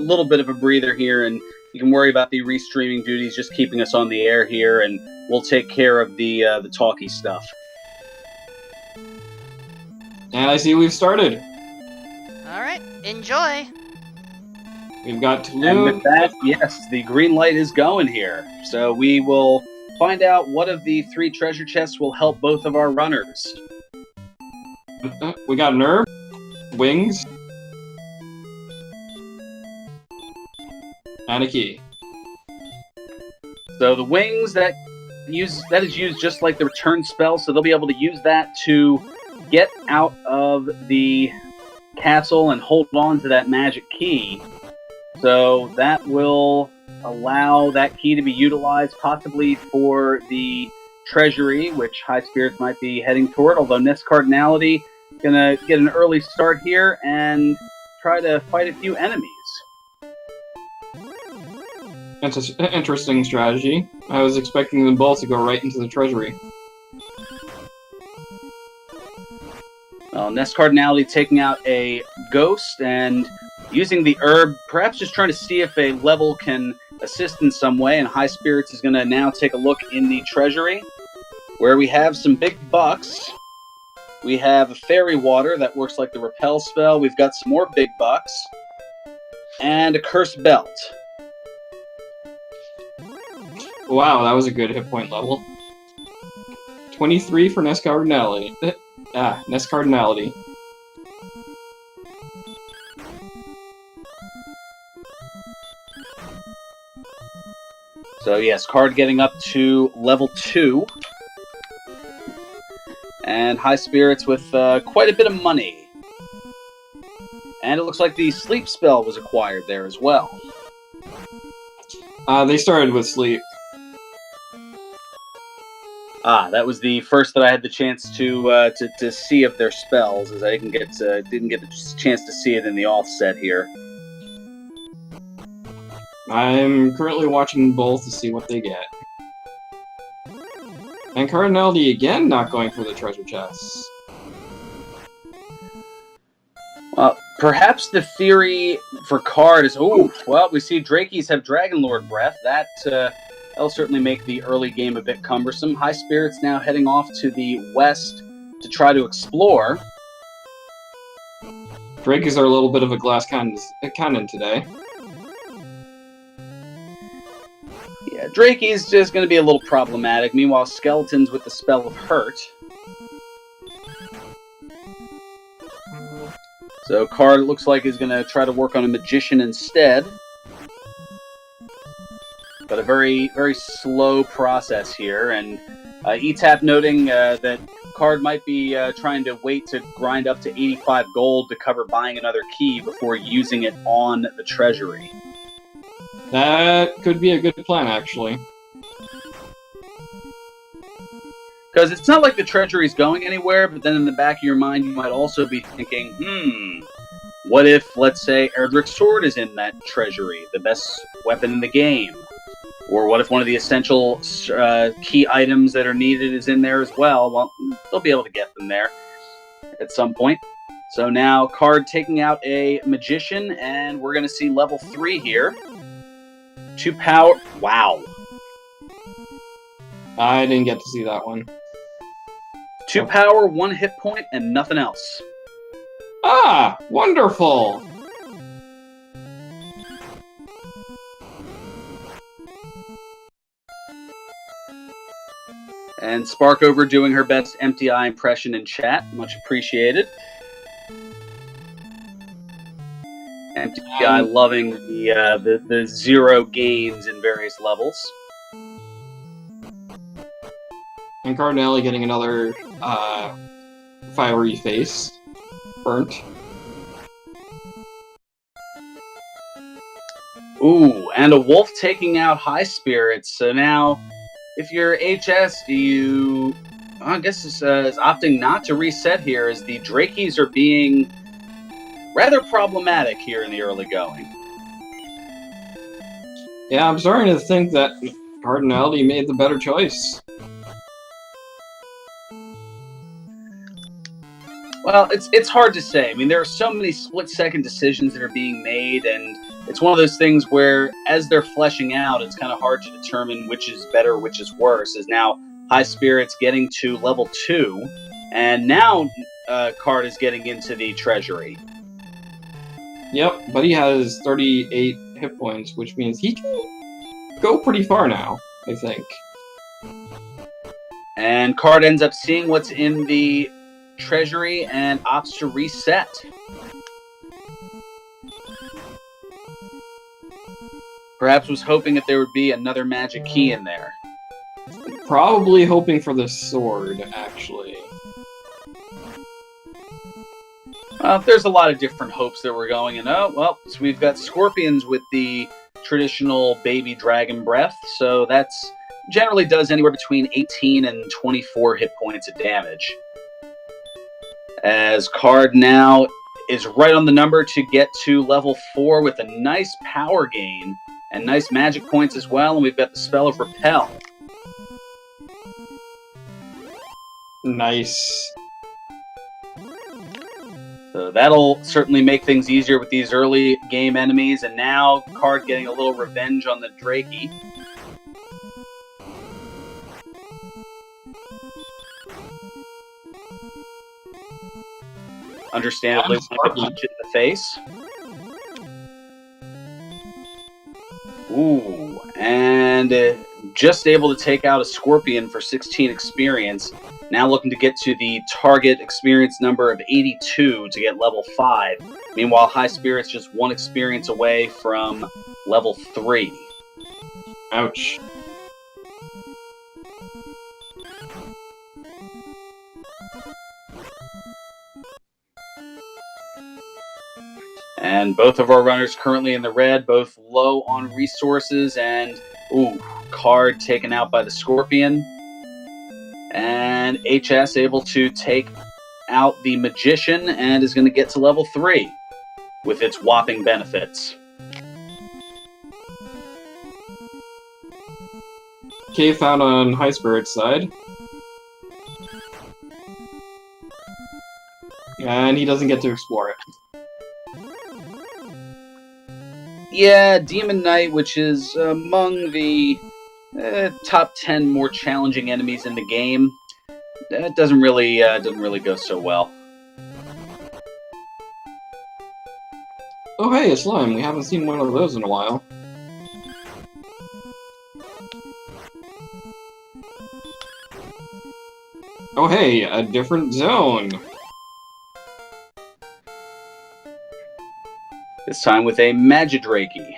little bit of a breather here, and you can worry about the restreaming duties, just keeping us on the air here, and we'll take care of the talky stuff. And I see we've started. All right, enjoy. We've got to And with that, yes, the green light is going here. So we will find out what of the 3 treasure chests will help both of our runners. We got an herb, wings, and a key. So the wings that is used just like the return spell, so they'll be able to use that to get out of the castle and hold on to that magic key. So that will allow that key to be utilized possibly for the treasury, which Highspirits might be heading toward, although NESCardinality gonna get an early start here and try to fight a few enemies. That's an interesting strategy. I was expecting them both to go right into the treasury. Well, NESCardinality taking out a ghost and using the herb, perhaps just trying to see if a level can assist in some way, and Highspirits is going to now take a look in the treasury, where we have some big bucks. We have a fairy water that works like the repel spell. We've got some more big bucks. And a cursed belt. Wow, that was a good hit point level. 23 for NESCardinality. NESCardinality. So yes, card getting up to level 2. And Highspirits with quite a bit of money. And it looks like the sleep spell was acquired there as well. They started with sleep. That was the first that I had the chance to see of their spells, as I didn't get the chance to see it in the offset here. I'm currently watching both to see what they get. And Cardinality again not going for the treasure chests. Well, perhaps the theory for card is, we see Drakeys have Dragonlord Breath. That'll certainly make the early game a bit cumbersome. Highspirits now heading off to the west to try to explore. Drakeys are a little bit of a glass cannon today. Yeah, Drakey's just going to be a little problematic. Meanwhile, Skeletons with the spell of Hurt. So Card, it looks like, is going to try to work on a Magician instead. But a very, very slow process here. And ETAP noting that Card might be trying to wait to grind up to 85 gold to cover buying another key before using it on the treasury. That could be a good plan, actually. Because it's not like the treasury's going anywhere, but then in the back of your mind you might also be thinking, what if, let's say, Erdrick's sword is in that treasury, the best weapon in the game? Or what if one of the essential key items that are needed is in there as well? Well, they'll be able to get them there at some point. So now, Card taking out a Magician, and we're going to see level 3 here. 2 power. Wow. I didn't get to see that one. 2 power, 1 hit point, and nothing else. Ah, wonderful! And Sparkover doing her best empty eye impression in chat. Much appreciated. Empty eye loving the 0 gains in various levels. And Cardinelli getting another fiery face. Burnt. Ooh, and a wolf taking out Highspirits. So now, if you're HS, I guess is opting not to reset here, as the Drakeys are being rather problematic here in the early going. Yeah, I'm starting to think that Cardinality made the better choice. Well, it's hard to say. I mean, there are so many split-second decisions that are being made, and it's one of those things where, as they're fleshing out, it's kind of hard to determine which is better, which is worse. As now Highspirits getting to level 2, and now Card is getting into the treasury. Yep, but he has 38 hit points, which means he can go pretty far now, I think. And Card ends up seeing what's in the treasury and opts to reset. Perhaps was hoping that there would be another magic key in there. Probably hoping for the sword, actually. Well, there's a lot of different hopes that we're going, and so we've got scorpions with the traditional baby dragon breath, so that's generally does anywhere between 18 and 24 hit points of damage. As Card now is right on the number to get to level 4 with a nice power gain and nice magic points as well, and we've got the spell of Repel. Nice. So that'll certainly make things easier with these early game enemies, and now Card getting a little revenge on the Drakey. Understandably, a punch in the face. Ooh, and just able to take out a Scorpion for 16 experience. Now looking to get to the target experience number of 82 to get level 5. Meanwhile, Highspirits just 1 experience away from level 3. Ouch. And both of our runners currently in the red, both low on resources, and Card taken out by the Scorpion. And HS able to take out the Magician and is going to get to level 3 with its whopping benefits. Cave found on Highspirits' side. And he doesn't get to explore it. Yeah, Demon Knight, which is among the top 10 more challenging enemies in the game, that doesn't really go so well. Oh hey, a slime. We haven't seen one of those in a while. Oh hey, a different zone. This time with a Magidrakey.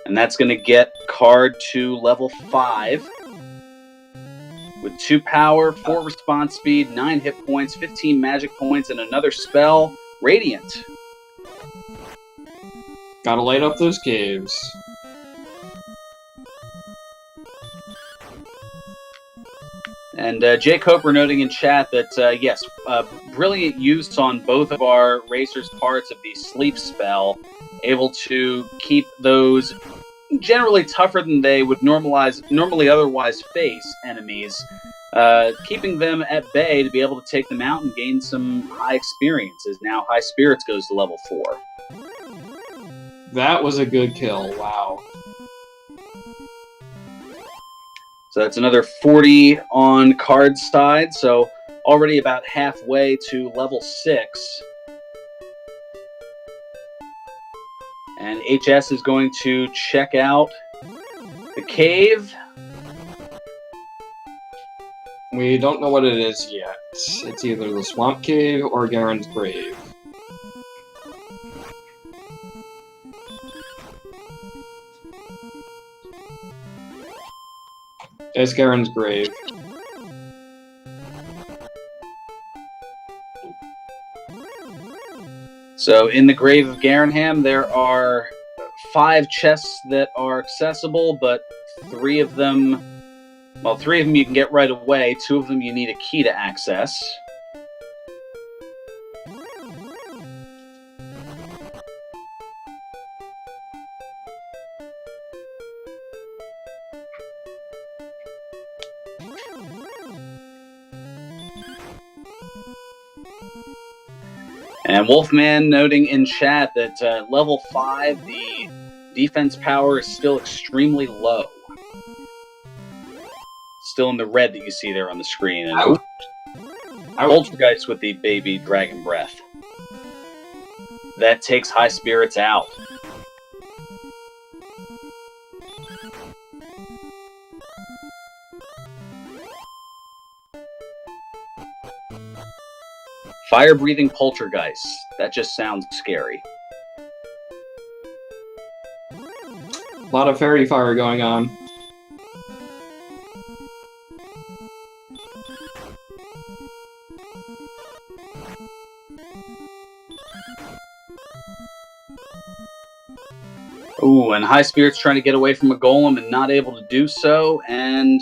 And that's going to get Card to level 5. With 2 power, 4 response speed, 9 hit points, 15 magic points, and another spell, Radiant. Gotta light up those caves. And Jay Coper noting in chat that, yes, brilliant use on both of our racers' parts of the sleep spell, able to keep those generally tougher than they would normally otherwise face enemies, keeping them at bay to be able to take them out and gain some high experience, as now Highspirits goes to level 4. That was a good kill, wow. So that's another 40 on Card's side, so already about halfway to level 6. And HS is going to check out the cave. We don't know what it is yet. It's either the Swamp Cave or Garen's Grave. It's Garen's Grave. So in the Grave of Garenham, there are 5 chests that are accessible, but 3 of them you can get right away. 2 of them you need a key to access. And Wolfman noting in chat that level 5, the defense power is still extremely low. Still in the red that you see there on the screen. And Ouch. Poltergeist with the baby dragon breath. That takes Highspirits out. Fire-breathing Poltergeist. That just sounds scary. A lot of fairy fire going on. Ooh, and Highspirits trying to get away from a golem and not able to do so. And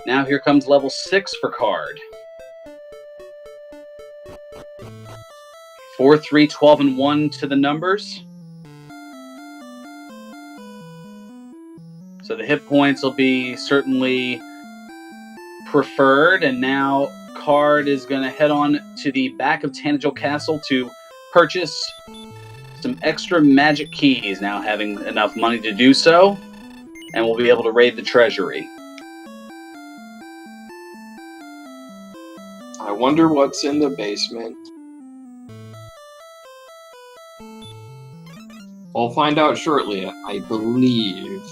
now here comes level 6 for Card. 4, 3, 12, and 1 to the numbers. So the hit points will be certainly preferred. And now Card is going to head on to the back of Tanager Castle to purchase some extra magic keys, now having enough money to do so. And we'll be able to raid the treasury. I wonder what's in the basement. We'll find out shortly, I believe.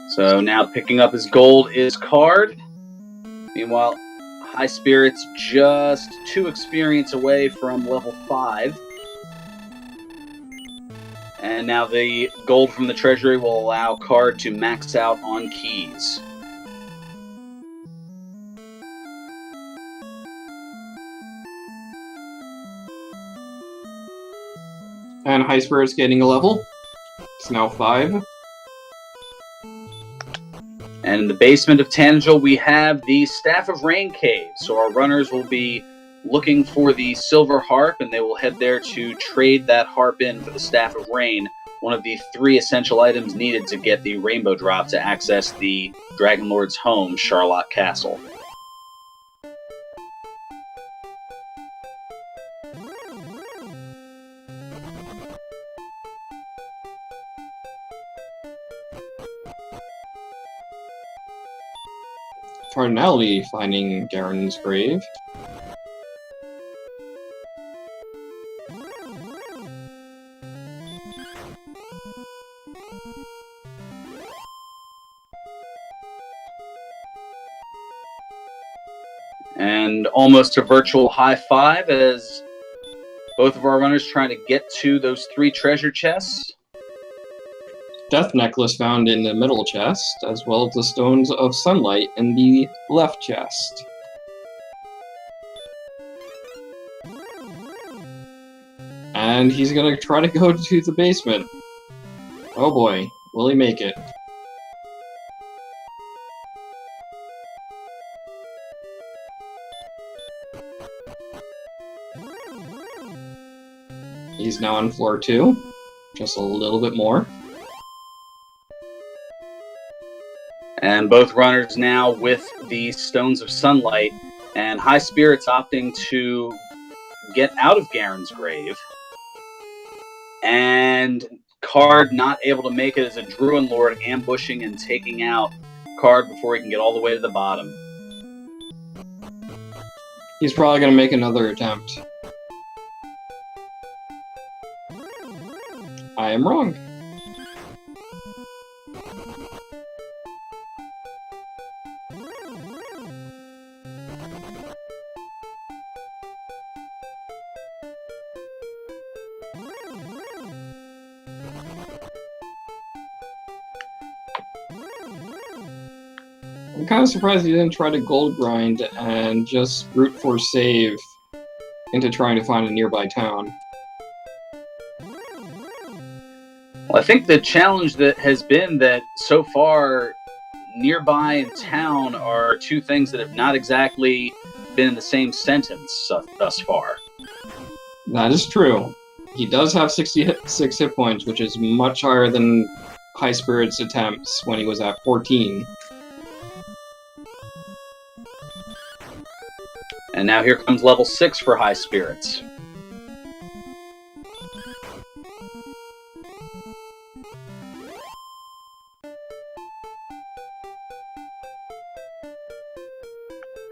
So now picking up his gold is Card. Meanwhile, Highspirits just 2 experience away from level 5. And now the gold from the treasury will allow Card to max out on keys. And Highspirits getting a level. It's now 5. And in the basement of Tanager, we have the Staff of Rain Cave. So our runners will be looking for the silver harp, and they will head there to trade that harp in for the Staff of Rain, one of the 3 essential items needed to get the Rainbow Drop to access the Dragon Lord's home, Charlotte Castle. Cardinality finding Garen's grave. And almost a virtual high five as both of our runners trying to get to those 3 treasure chests. Death necklace found in the middle chest, as well as the stones of sunlight in the left chest. And he's gonna try to go to the basement. Oh boy, will he make it? He's now on floor 2, just a little bit more. And both runners now with the Stones of Sunlight, and Highspirits opting to get out of Garen's grave. And Card not able to make it as a Druid Lord ambushing and taking out Card before he can get all the way to the bottom. He's probably going to make another attempt. I am wrong. I'm kind of surprised he didn't try to gold grind and just brute force save into trying to find a nearby town. Well, I think the challenge that has been that so far nearby and town are 2 things that have not exactly been in the same sentence thus far. That is true. He does have 66 hit points, which is much higher than Highspirits' attempts when he was at 14. And now here comes level 6 for Highspirits.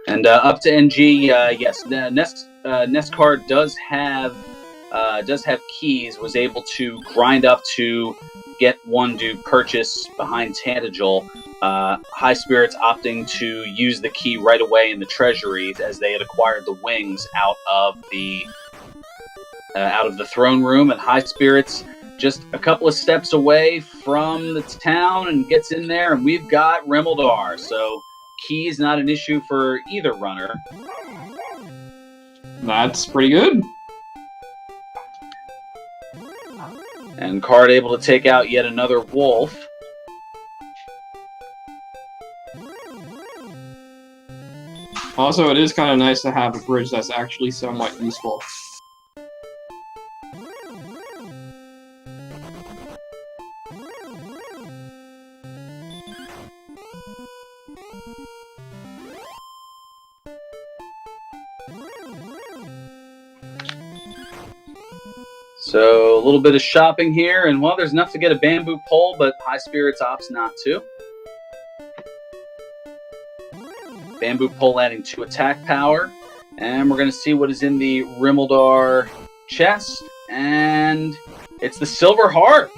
And up to NG, yes, NESCard does have keys. Was able to grind up to get one to purchase behind Tantagel. Highspirits opting to use the key right away in the treasuries as they had acquired the wings out of the throne room, and Highspirits just a couple of steps away from the town and gets in there, and we've got Rimeldar. So key is not an issue for either runner. That's pretty good. And Card able to take out yet another wolf. Also, it is kind of nice to have a bridge that's actually somewhat useful. So a little bit of shopping here, and well, there's enough to get a bamboo pole, but Highspirits opts not to. Bamboo pole adding 2 attack power, and we're going to see what is in the Rimeldar chest, and it's the silver harp,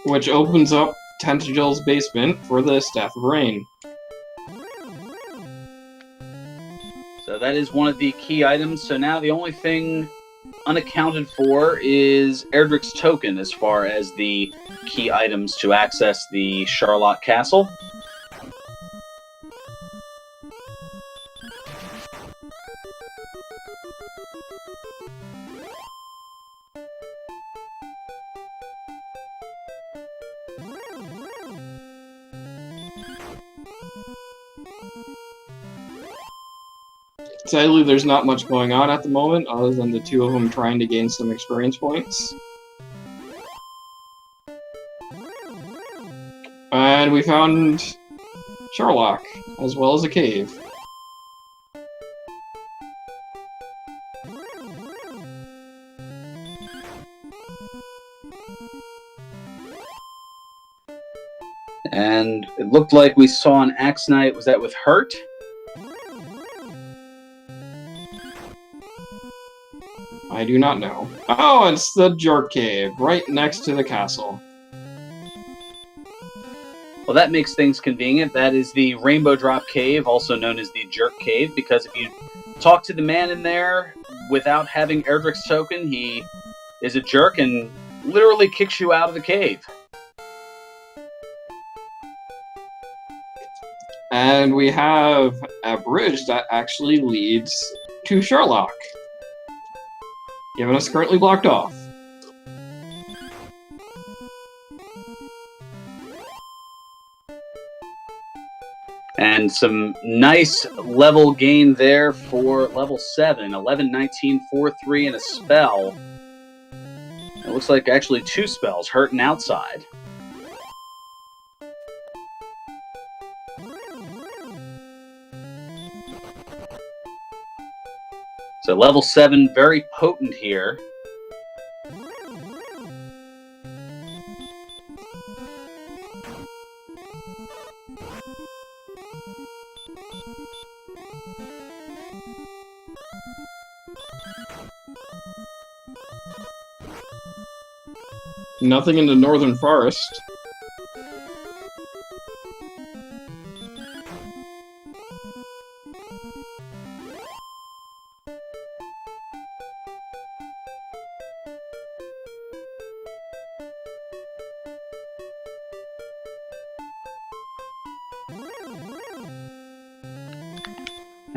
which opens up Tentagel's basement for the Staff of Rain. So that is one of the key items. So now the only thing unaccounted for is Erdrick's token as far as the key items to access the Charlotte Castle. Sadly, there's not much going on at the moment, other than the 2 of them trying to gain some experience points. And we found Sherlock, as well as a cave. And it looked like we saw an Axe Knight. Was that with Hurt? I do not know. Oh, it's the Jerk Cave, right next to the castle. Well, that makes things convenient. That is the Rainbow Drop Cave, also known as the Jerk Cave, because if you talk to the man in there without having Erdrick's token, he is a jerk and literally kicks you out of the cave. And we have a bridge that actually leads to Sherlock, giving us currently blocked off. And some nice level gain there for level 7. 11, 19, 4, 3, and a spell. It looks like actually 2 spells, Hurt and Outside. So level 7, very potent here. Nothing in the northern forest.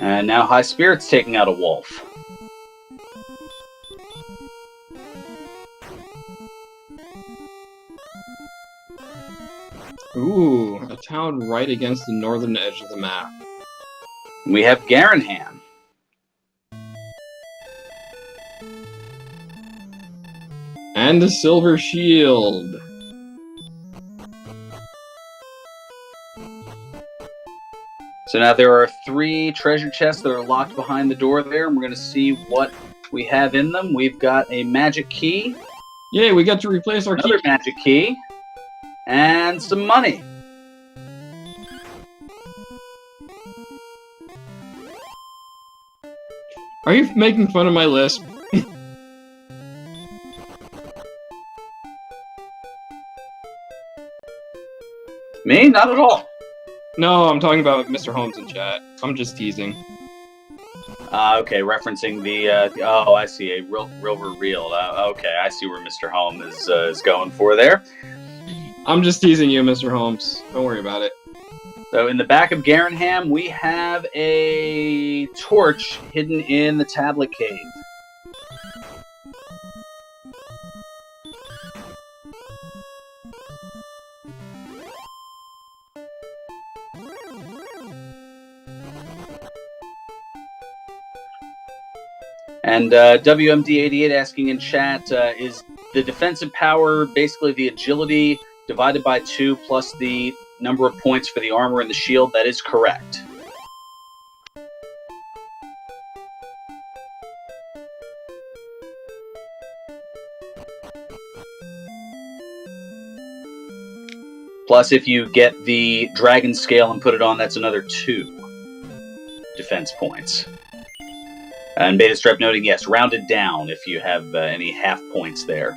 And now Highspirits taking out a wolf. Ooh, a town right against the northern edge of the map. We have Garanham. And the silver shield. So now there are 3 treasure chests that are locked behind the door there, and we're going to see what we have in them. We've got a magic key. Yay, we got to replace our Another key. magic key. And some money. Are you making fun of my lisp? Me? Not at all. No, I'm talking about Mr. Holmes in chat. I'm just teasing. Okay, referencing the, oh, I see, a real reveal. Okay, I see where Mr. Holmes is going for there. I'm just teasing you, Mr. Holmes. Don't worry about it. So in the back of Garanham, we have a torch hidden in the tablet cave. And WMD88 asking in chat, is the defensive power basically the agility divided by 2 plus the number of points for the armor and the shield? That is correct. Plus, if you get the dragon scale and put it on, that's another 2 defense points. And Beta Stripe noting, yes, rounded down if you have any half points there.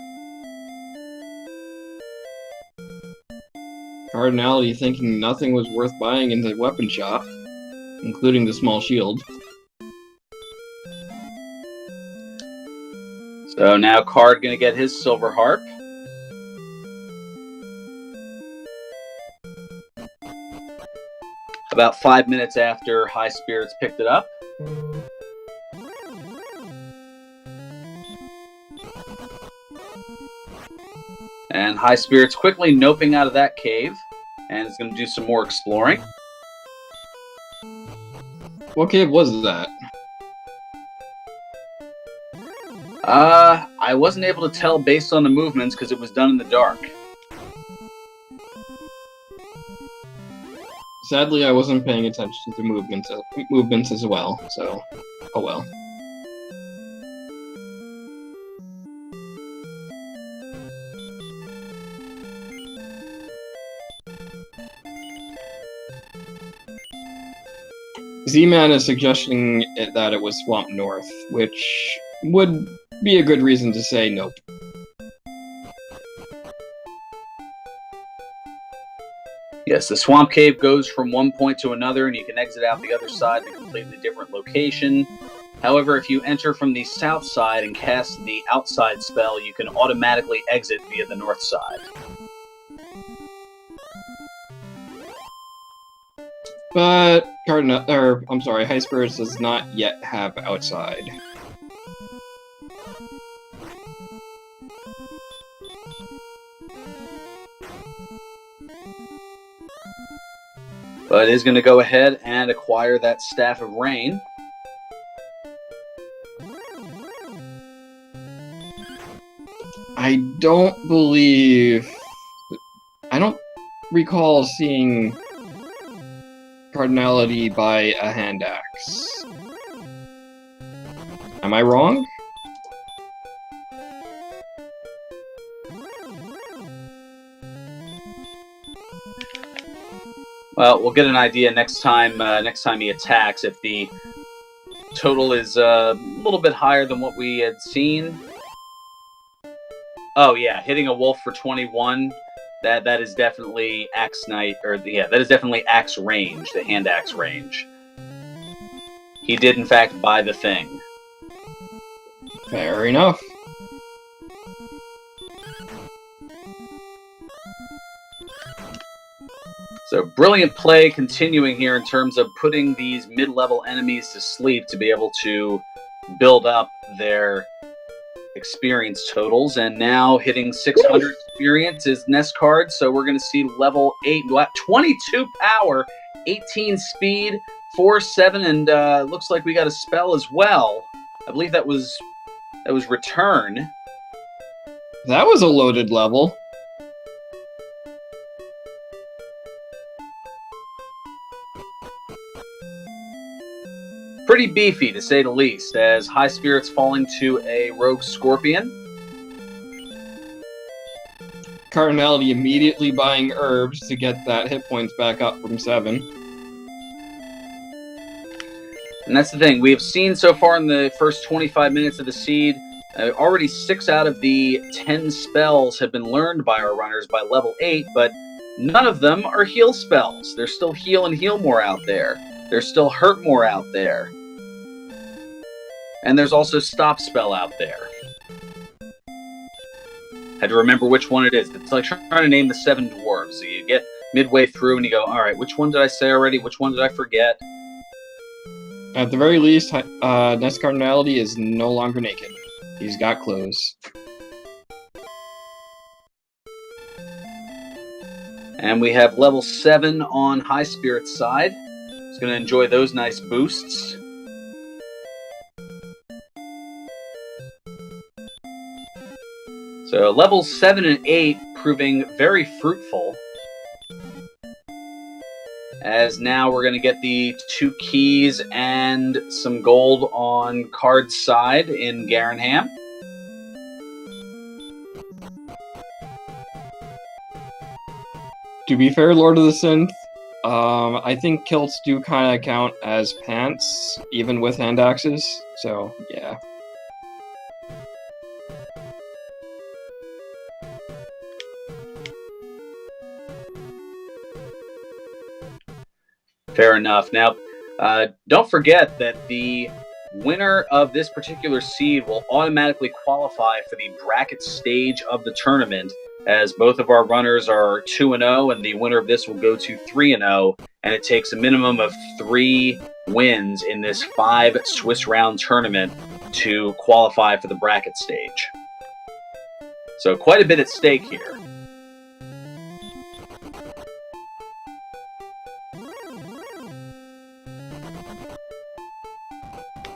Cardinality thinking nothing was worth buying in the weapon shop, including the small shield. So now Card going to get his silver harp. About 5 minutes after Highspirits picked it up. And Highspirits quickly noping out of that cave, and is going to do some more exploring. What cave was that? I wasn't able to tell based on the movements because it was done in the dark. Sadly, I wasn't paying attention to movements as well, so oh well. Z-Man is suggesting that it was Swamp North, which would be a good reason to say nope. Yes, the Swamp Cave goes from one point to another, and you can exit out the other side in a completely different location. However, if you enter from the south side and cast the outside spell, you can automatically exit via the north side. But Highspirits does not yet have outside. But it is going to go ahead and acquire that Staff of Rain. I don't recall seeing Cardinality buy a hand axe. Am I wrong? Well, we'll get an idea next time he attacks if the total is a little bit higher than what we had seen. Oh yeah, hitting a wolf for 21. That is definitely axe knight, that is definitely axe range, the hand axe range. He did in fact buy the thing. Fair enough. So brilliant play continuing here in terms of putting these mid-level enemies to sleep to be able to build up their experience totals, and now hitting 600 experience is NESCard, so we're going to see level 8, 22 power, 18 speed, 4-7, and looks like we got a spell as well. I believe that was Return. That was a loaded level. Pretty beefy, to say the least, as Highspirits falling to a rogue scorpion. Cardinality immediately buying herbs to get that hit points back up from 7. And that's the thing. We have seen so far in the first 25 minutes of the seed, already 6 out of the 10 spells have been learned by our runners by level 8, but none of them are heal spells. There's still heal and heal more out there. There's still hurt more out there. And there's also stop spell out there. Had to remember which one it is. It's like trying to name the 7 dwarves. So you get midway through and you go, all right, which one did I say already? Which one did I forget? At the very least, NESCardinality is no longer naked. He's got clothes. And we have level 7 on Highspirits side. He's going to enjoy those nice boosts. So levels 7 and 8 proving very fruitful. As now we're going to get the 2 keys and some gold on Card's side in Garanham. To be fair, Lord of the Synth, I think kilts do kind of count as pants, even with hand axes. So, yeah. Fair enough. Now, don't forget that the winner of this particular seed will automatically qualify for the bracket stage of the tournament, as both of our runners are 2-0, and the winner of this will go to 3-0, and it takes a minimum of 3 wins in this 5 Swiss round tournament to qualify for the bracket stage. So quite a bit at stake here.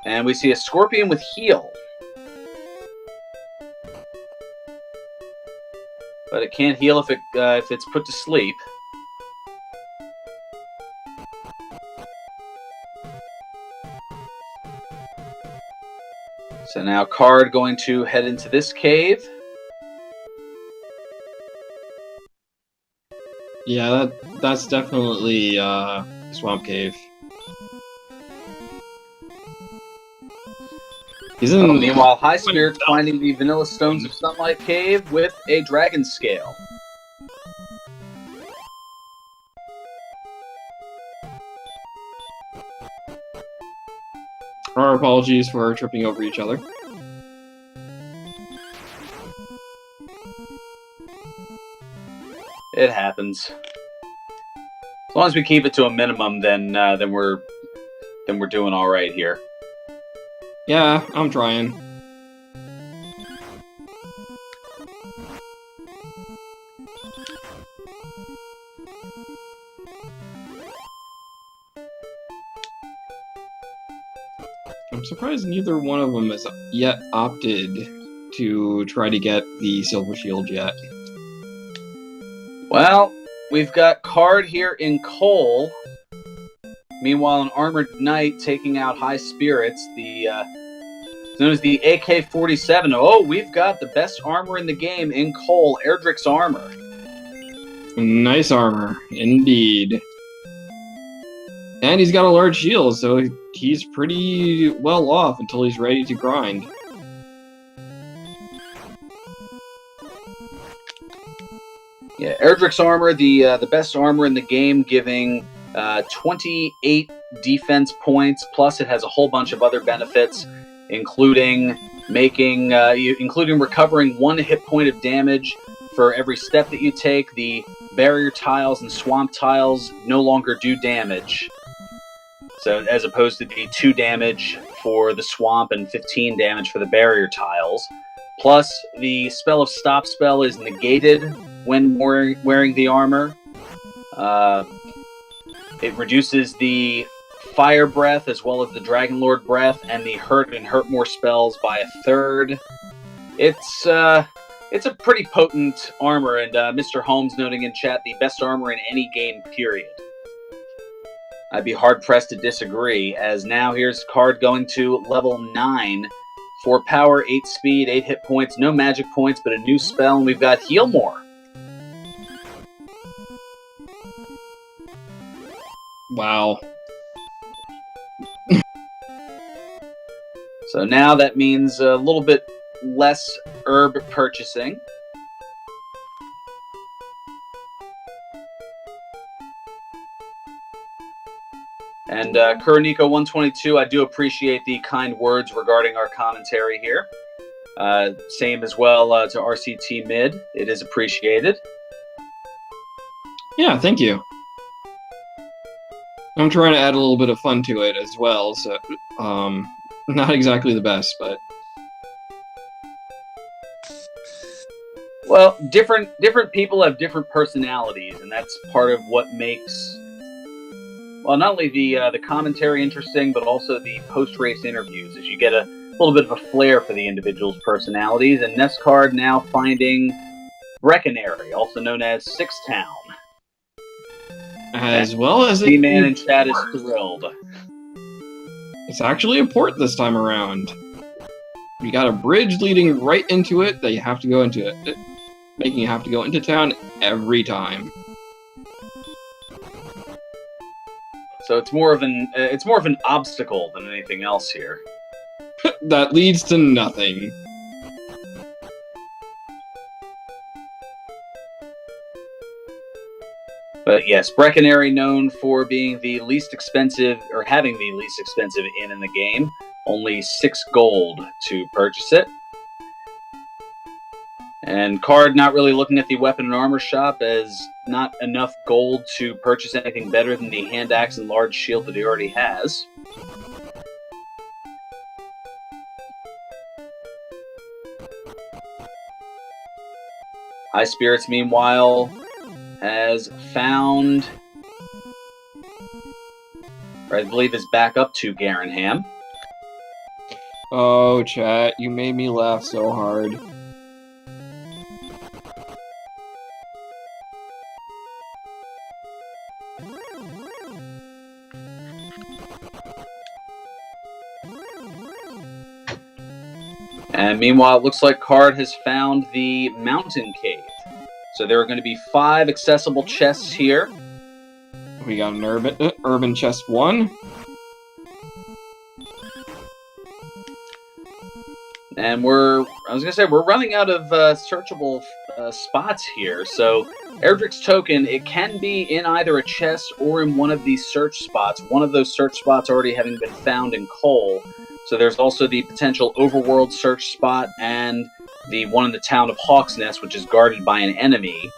And we see a scorpion with heal. But it can't heal if it's put to sleep. So now Card going to head into this cave. Yeah, that's definitely Swamp Cave. Meanwhile, Highspirits finding the Vanilla Stones of Sunlight Cave with a dragon scale. Our apologies for tripping over each other. It happens. As long as we keep it to a minimum, then we're doing all right here. Yeah, I'm trying. I'm surprised neither one of them has yet opted to try to get the Silver Shield yet. Well, we've got Card here in Coal. Meanwhile, an Armored Knight taking out Highspirits, known as the AK-47. Oh, we've got the best armor in the game in Coal, Erdrick's armor. Nice armor, indeed. And he's got a large shield, so he's pretty well off until he's ready to grind. Yeah, Erdrick's armor, the best armor in the game, giving 28 defense points, plus it has a whole bunch of other benefits, including including recovering 1 hit point of damage for every step that you take. The barrier tiles and swamp tiles no longer do damage. So as opposed to the 2 damage for the swamp and 15 damage for the barrier tiles. Plus, the spell of Stop Spell is negated when wearing the armor. It reduces the Fire Breath as well as the Dragon Lord Breath and the Hurt and Hurt More spells by 1/3. It's It's a pretty potent armor, and Mr. Holmes noting in chat, the best armor in any game, period. I'd be hard-pressed to disagree, as now here's Card going to level 9. 4 power, 8 speed, 8 hit points, no magic points, but a new spell, and we've got Heal More. Wow. So now that means a little bit less herb purchasing. And Kuroniko122, I do appreciate the kind words regarding our commentary here. Same as well to RCT Mid. It is appreciated. Yeah, thank you. I'm trying to add a little bit of fun to it as well, so not exactly the best, but well, different people have different personalities, and that's part of what makes, well, not only the commentary interesting, but also the post-race interviews, as you get a little bit of a flair for the individual's personalities. And NESCard now finding Breckenary, also known as Six Town. as well as The man in chat is thrilled. It's actually a port this time around. We got a bridge leading right into it that you have to go into it, making you have to go into town every time. So it's more of an obstacle than anything else here. That leads to nothing. But yes, Breckenary, known for being the least expensive, or having the least expensive inn in the game. Only 6 gold to purchase it. And Card not really looking at the weapon and armor shop, as not enough gold to purchase anything better than the hand axe and large shield that he already has. Highspirits, meanwhile, has found, or I believe is back up to Garenham. Oh, chat, you made me laugh so hard. And meanwhile, it looks like Card has found the mountain cave. So there are going to be 5 accessible chests here. We got an urban chest 1. And we're running out of searchable spots here. So Erdrick's token, it can be in either a chest or in one of these search spots. One of those search spots already having been found in Cole. So there's also the potential overworld search spot and the one in the town of Hawk's Nest, which is guarded by an enemy.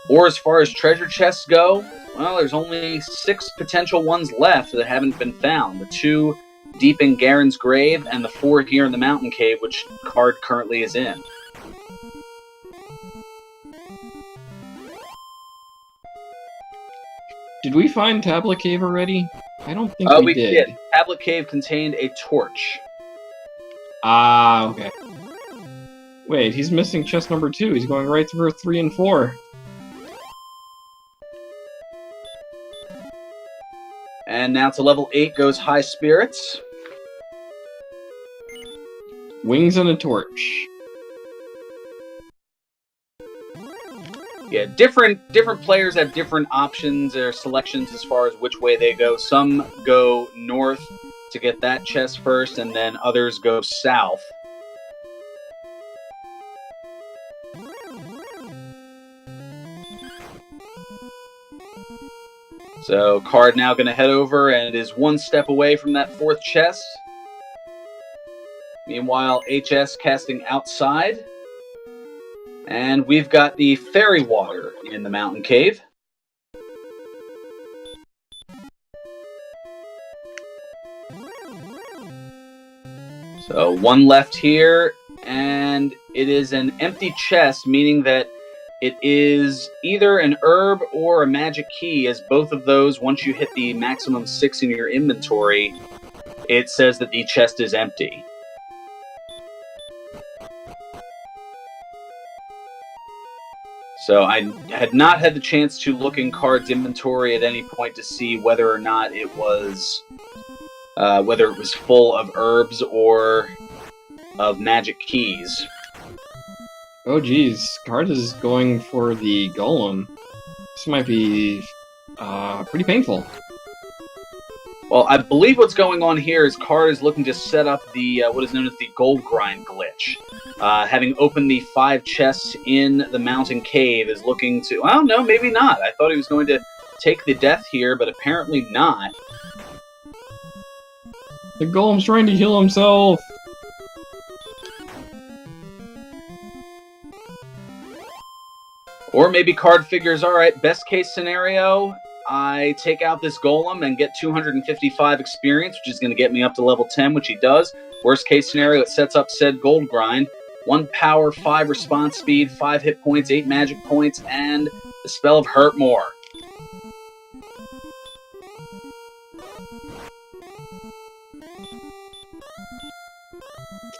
Or as far as treasure chests go, well, there's only 6 potential ones left that haven't been found. The 2 deep in Garen's grave, and the 4 here in the mountain cave, which Card currently is in. Did we find Tablet Cave already? I don't think we did. Tablet Cave contained a torch. Ah, okay. Wait, he's missing chest number 2. He's going right through 3 and 4. And now to level 8 goes Highspirits. Wings and a torch. Yeah, different players have different options or selections as far as which way they go. Some go north to get that chest first, and then others go south. So Card now going to head over and is 1 step away from that 4th chest. Meanwhile, HS casting outside. And we've got the fairy water in the mountain cave. So 1 left here, and it is an empty chest, meaning that it is either an herb or a magic key, as both of those, once you hit the maximum 6 in your inventory, it says that the chest is empty. So I had not had the chance to look in Card's inventory at any point to see whether or not it was full of herbs or of magic keys. Oh geez, Card is going for the golem. This might be pretty painful. Well, I believe what's going on here is Card is looking to set up the what is known as the gold grind glitch. Having opened the 5 chests in the mountain cave, is looking to... Well, no, maybe not. I thought he was going to take the death here, but apparently not. The golem's trying to heal himself. Or maybe Card figures, all right, best case scenario, I take out this golem and get 255 experience, which is going to get me up to level 10, which he does. Worst case scenario, it sets up said gold grind. 1 power, 5 response speed, 5 hit points, 8 magic points, and the spell of Hurt More.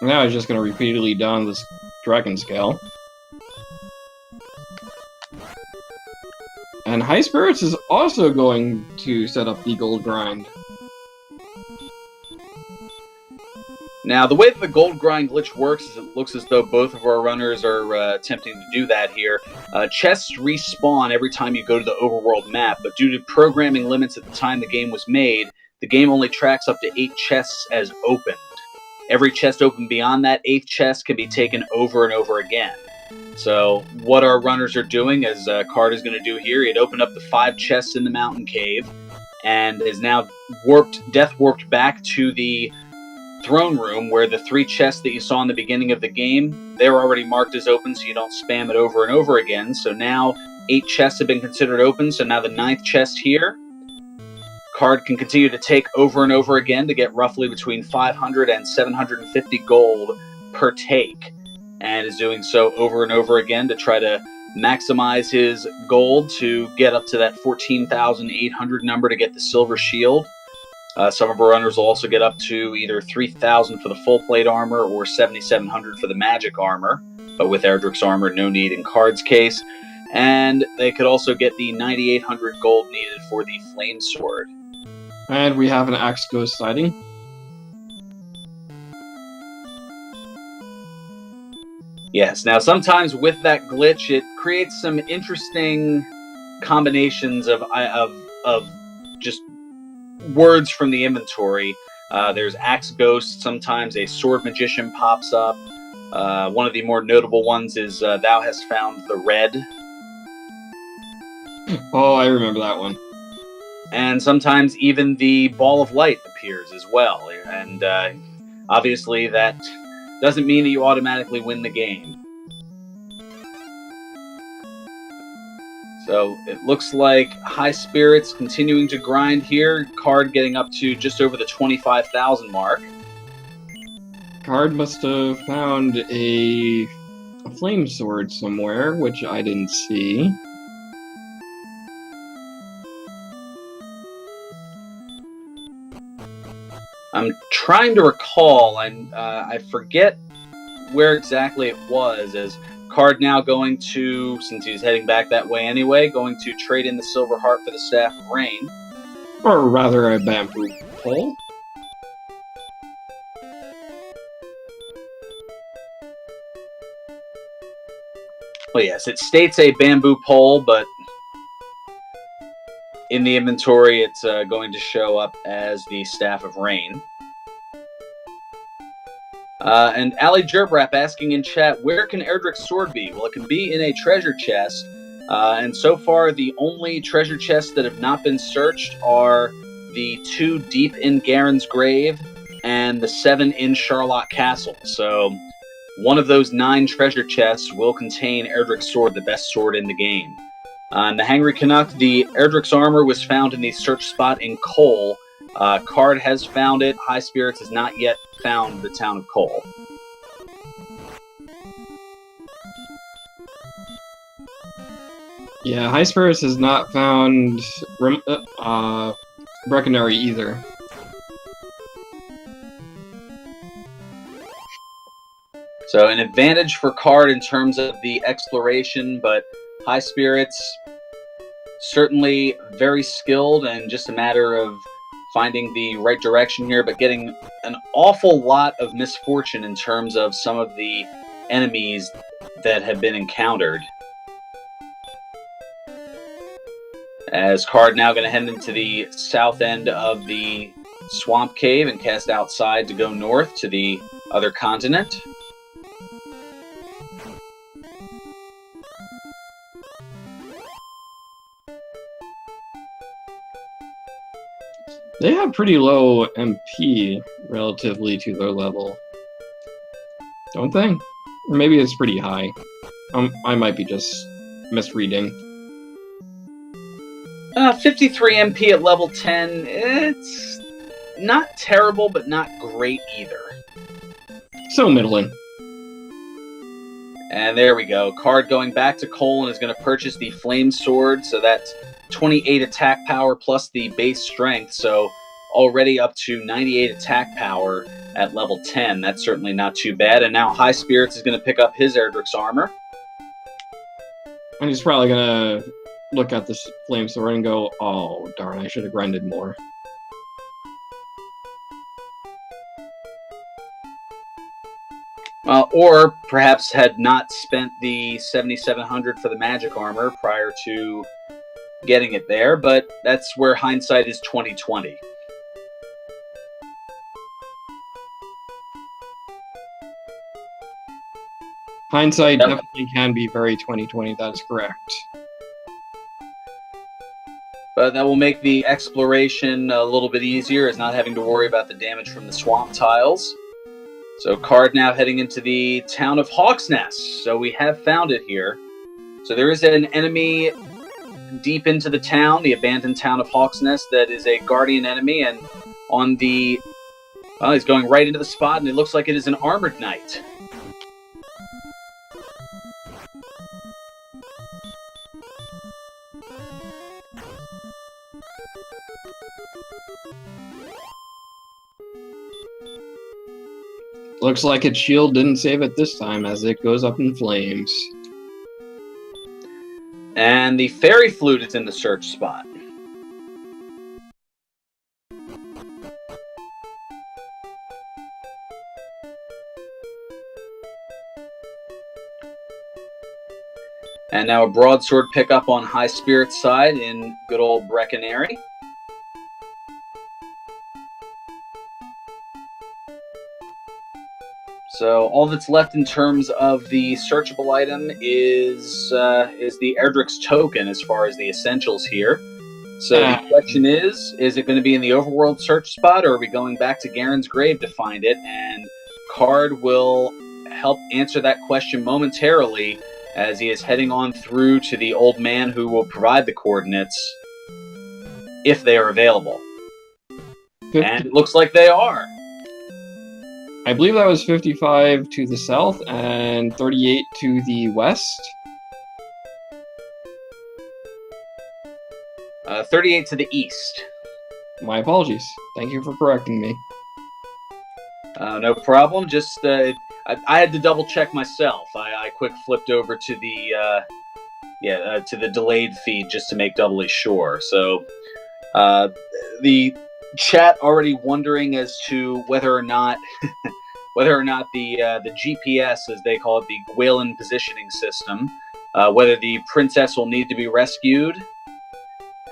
Now he's just going to repeatedly don this dragon scale. And Highspirits is also going to set up the gold grind. Now, the way that the gold grind glitch works is it looks as though both of our runners are attempting to do that here. Chests respawn every time you go to the overworld map, but due to programming limits at the time the game was made, the game only tracks up to 8 chests as opened. Every chest opened beyond that 8th chest can be taken over and over again. So what our runners are doing, as Card is going to do here, he had opened up the 5 chests in the mountain cave and is now death warped back to the throne room, where the 3 chests that you saw in the beginning of the game, they're already marked as open, so you don't spam it over and over again. So now 8 chests have been considered open, so now the 9th chest here, Card can continue to take over and over again to get roughly between 500 and 750 gold per take, and is doing so over and over again to try to maximize his gold to get up to that 14,800 number to get the silver shield. Some of our runners will also get up to either 3,000 for the full plate armor or 7,700 for the magic armor, but with Erdrick's armor, no need in Card's case. And they could also get the 9,800 gold needed for the flame sword. And we have an Axe Ghost sighting. Yes, now sometimes with that glitch, it creates some interesting combinations of just words from the inventory. There's Axe Ghost, sometimes a Sword Magician pops up. One of the more notable ones is Thou Hast Found the Red. Oh, I remember that one. And sometimes even the Ball of Light appears as well. And obviously that doesn't mean that you automatically win the game. So it looks like Highspirits continuing to grind here. Card getting up to just over the 25,000 mark. Card must have found a flame sword somewhere, which I didn't see. I'm trying to recall, I forget where exactly it was, as Card now going to, since he's heading back that way anyway, going to trade in the Silver Heart for the Staff of Rain. Or rather a bamboo pole. Well, yes, it states a bamboo pole, but in the inventory it's going to show up as the Staff of Rain. And Ali Jerbrap asking in chat, where can Erdrick's sword be? Well, it can be in a treasure chest. And so far, the only treasure chests that have not been searched are the 2 deep in Garen's grave and the 7 in Charlotte Castle. So one of those 9 treasure chests will contain Erdrick's sword, the best sword in the game. And the Hangry Canuck, the Erdrick's armor was found in the search spot in Cole. Card has found it. Highspirits has not yet found the town of Cole. Yeah, Highspirits has not found Breckenary either. So an advantage for Card in terms of the exploration, but Highspirits, certainly very skilled and just a matter of finding the right direction here, but getting an awful lot of misfortune in terms of some of the enemies that have been encountered. As Card now going to head into the south end of the swamp cave and cast outside to go north to the other continent. They have pretty low MP relatively to their level, don't they? Or maybe it's pretty high. I might be just misreading. 53 MP at level 10. It's not terrible, but not great either. So middling. And there we go. Card going back to Cole and is going to purchase the Flame Sword. So that's 28 attack power plus the base strength. So already up to 98 attack power at level 10. That's certainly not too bad. And now Highspirits is going to pick up his Erdrick's armor. And he's probably going to look at this Flame Sword and go, oh, darn, I should have grinded more. Or perhaps had not spent the 7,700 for the magic armor prior to getting it there, but that's where hindsight is 20/20. Hindsight definitely can be very 20/20, that is correct. But that will make the exploration a little bit easier, as not having to worry about the damage from the swamp tiles. So Card now heading into the town of Hawk's Nest. So we have found it here. So there is an enemy deep into the town, the abandoned town of Hawk's Nest, that is a guardian enemy, and on the... well, he's going right into the spot, and it looks like it is an armored knight. Looks like its shield didn't save it this time, as it goes up in flames. And the fairy flute is in the search spot. And now a broadsword pickup on Highspirits' side in good old Breckenary. So all that's left in terms of the searchable item is the Erdrick's token as far as the essentials here. So the question is it going to be in the overworld search spot, or are we going back to Garen's grave to find it? And Card will help answer that question momentarily as he is heading on through to the old man who will provide the coordinates if they are available. And it looks like they are. I believe that was 55 to the south and 38 to the west. 38 to the east. My apologies. Thank you for correcting me. No problem. Just I had to double check myself. I quick flipped over to the to the delayed feed just to make doubly sure. So the chat already wondering as to whether or not the GPS, as they call it, the Gwaelin positioning system, whether the princess will need to be rescued.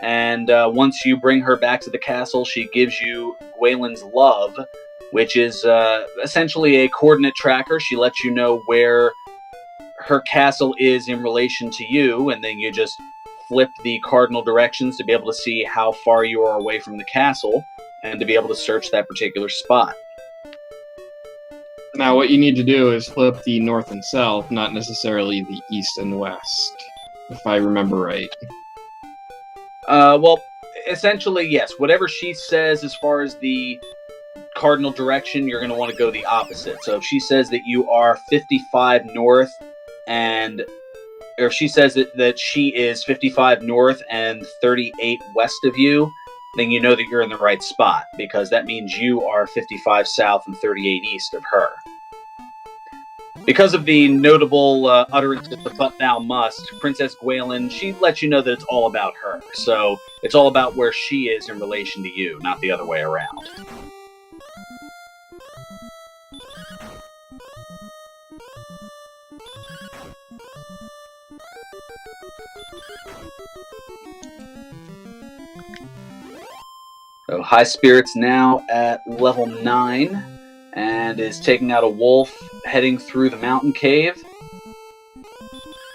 And once you bring her back to the castle, she gives you Gwaelin's love, which is essentially a coordinate tracker. She lets you know where her castle is in relation to you, and then you just flip the cardinal directions to be able to see how far you are away from the castle and to be able to search that particular spot. Now, what you need to do is flip the north and south, not necessarily the east and west, if I remember right. Well, essentially, yes. Whatever she says as far as the cardinal direction, you're going to want to go the opposite. So if she says that you are 55 north or if she says that she is 55 north and 38 west of you, then you know that you're in the right spot, because that means you are 55 south and 38 east of her. Because of the notable utterances of "but thou must," Princess Gwaelin, she lets you know that it's all about her. So it's all about where she is in relation to you, not the other way around. So Highspirits now at level 9 and is taking out a wolf heading through the mountain cave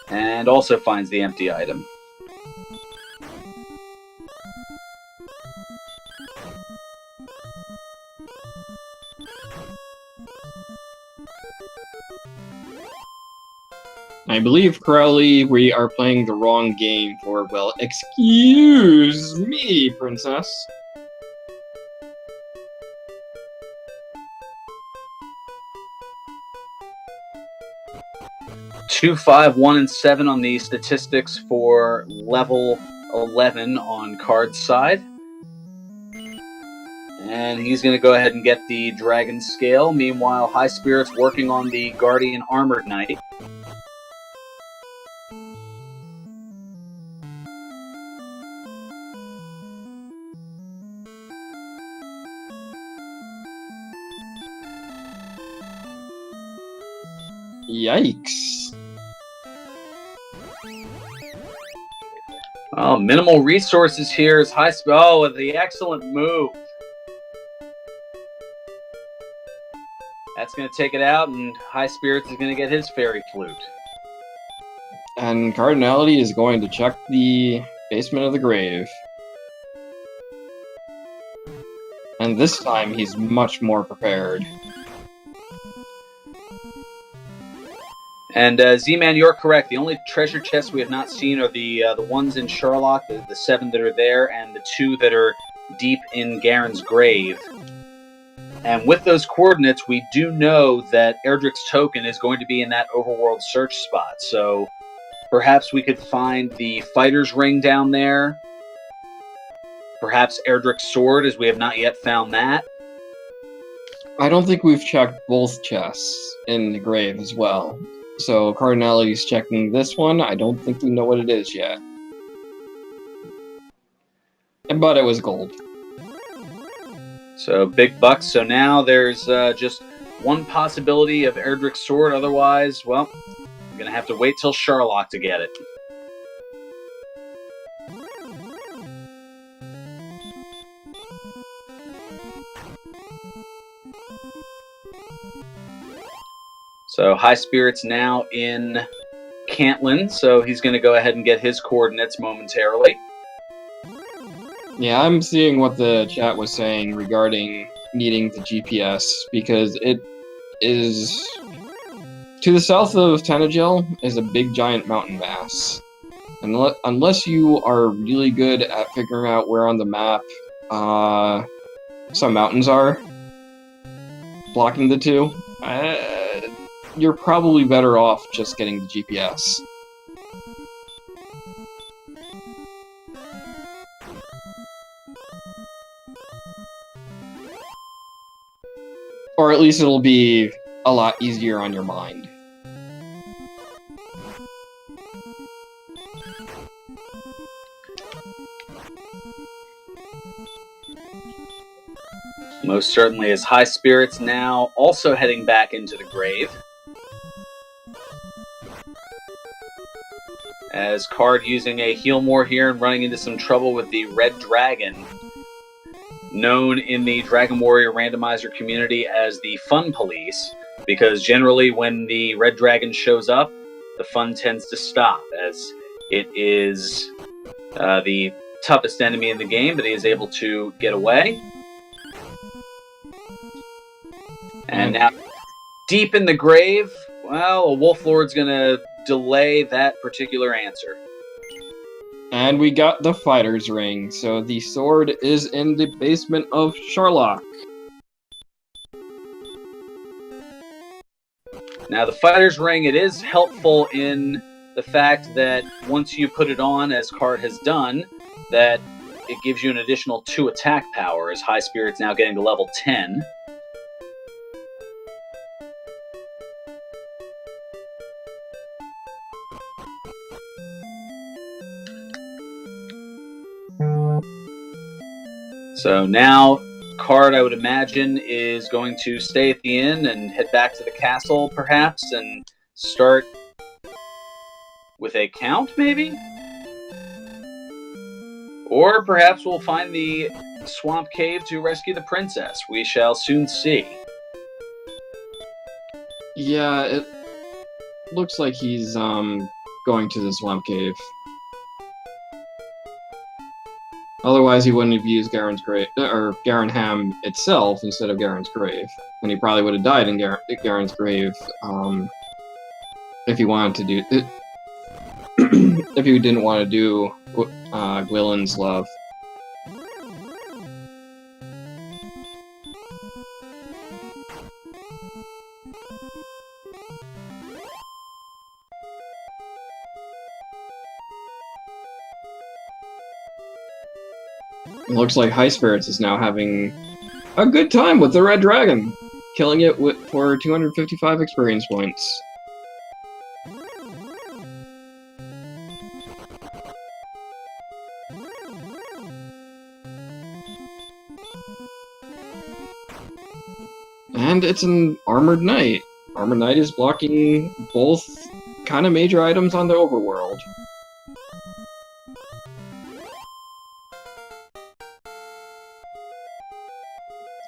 and also finds the empty item. I believe, Crowley, we are playing the wrong game for, well, excuse me, Princess. 2, 5, 1, and 7 on the statistics for level 11 on Card's side. And he's going to go ahead and get the Dragon Scale. Meanwhile, Highspirits working on the Guardian Armored Knight. Yikes. Oh, minimal resources here is Oh, the excellent move. That's going to take it out, and Highspirits is going to get his fairy flute. And Cardinality is going to check the basement of the grave. And this time he's much more prepared. And Z-Man, you're correct. The only treasure chests we have not seen are the ones in Sherlock, the 7 that are there, and the 2 that are deep in Garen's grave. And with those coordinates, we do know that Erdrick's token is going to be in that overworld search spot. So perhaps we could find the fighter's ring down there. Perhaps Erdrick's sword, as we have not yet found that. I don't think we've checked both chests in the grave as well. So Cardinality's checking this one. I don't think we know what it is yet. But it was gold. So big bucks. So now there's just one possibility of Erdrick's sword. Otherwise, well, I'm going to have to wait till Sherlock to get it. So Highspirits now in Cantlin, so he's going to go ahead and get his coordinates momentarily. Yeah, I'm seeing what the chat was saying regarding needing the GPS, because it is... To the south of Tanagil is a big giant mountain mass. Unless you are really good at figuring out where on the map some mountains are, blocking the two, you're probably better off just getting the GPS. Or at least it'll be a lot easier on your mind. Most certainly is Highspirits now also heading back into the grave. As Card using a heal more here and running into some trouble with the Red Dragon, known in the Dragon Warrior Randomizer community as the Fun Police, because generally when the Red Dragon shows up, the fun tends to stop, as it is the toughest enemy in the game, but he is able to get away. And now, deep in the grave, well, a Wolf Lord's going to delay that particular answer. And we got the fighter's ring, so the sword is in the basement of Sherlock. Now, the fighter's ring, it is helpful in the fact that once you put it on, as Card has done, that it gives you an additional 2 attack power, as Highspirits now getting to level 10. So now, Card, I would imagine, is going to stay at the inn and head back to the castle, perhaps, and start with a count, maybe? Or perhaps we'll find the swamp cave to rescue the princess. We shall soon see. Yeah, it looks like he's going to the swamp cave. Otherwise, he wouldn't have used Garen's grave or Garenham itself instead of Garen's grave, and he probably would have died in Garen's grave if he wanted to do it. If he didn't want to do Gwilyn's love. It looks like Highspirits is now having a good time with the Red Dragon, killing it for 255 experience points. And it's an Armored Knight. Armored Knight is blocking both kind of major items on the overworld.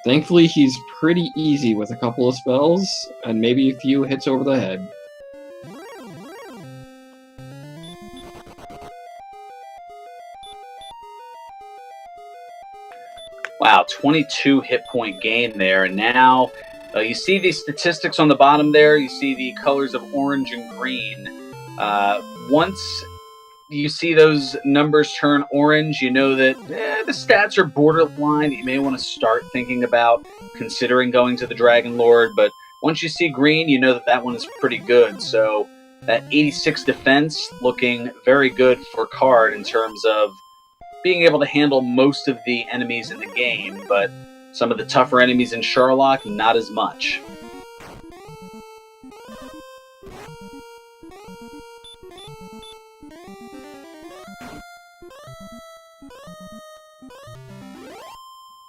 Thankfully, he's pretty easy with a couple of spells, and maybe a few hits over the head. Wow, 22 hit point gain there. And now you see these statistics on the bottom there. You see the colors of orange and green. Once you see those numbers turn orange, you know that the stats are borderline. You may want to start thinking about considering going to the Dragon Lord. But once you see green, you know that that one is pretty good. So that 86 defense looking very good for Card in terms of being able to handle most of the enemies in the game, but some of the tougher enemies in Sherlock, not as much.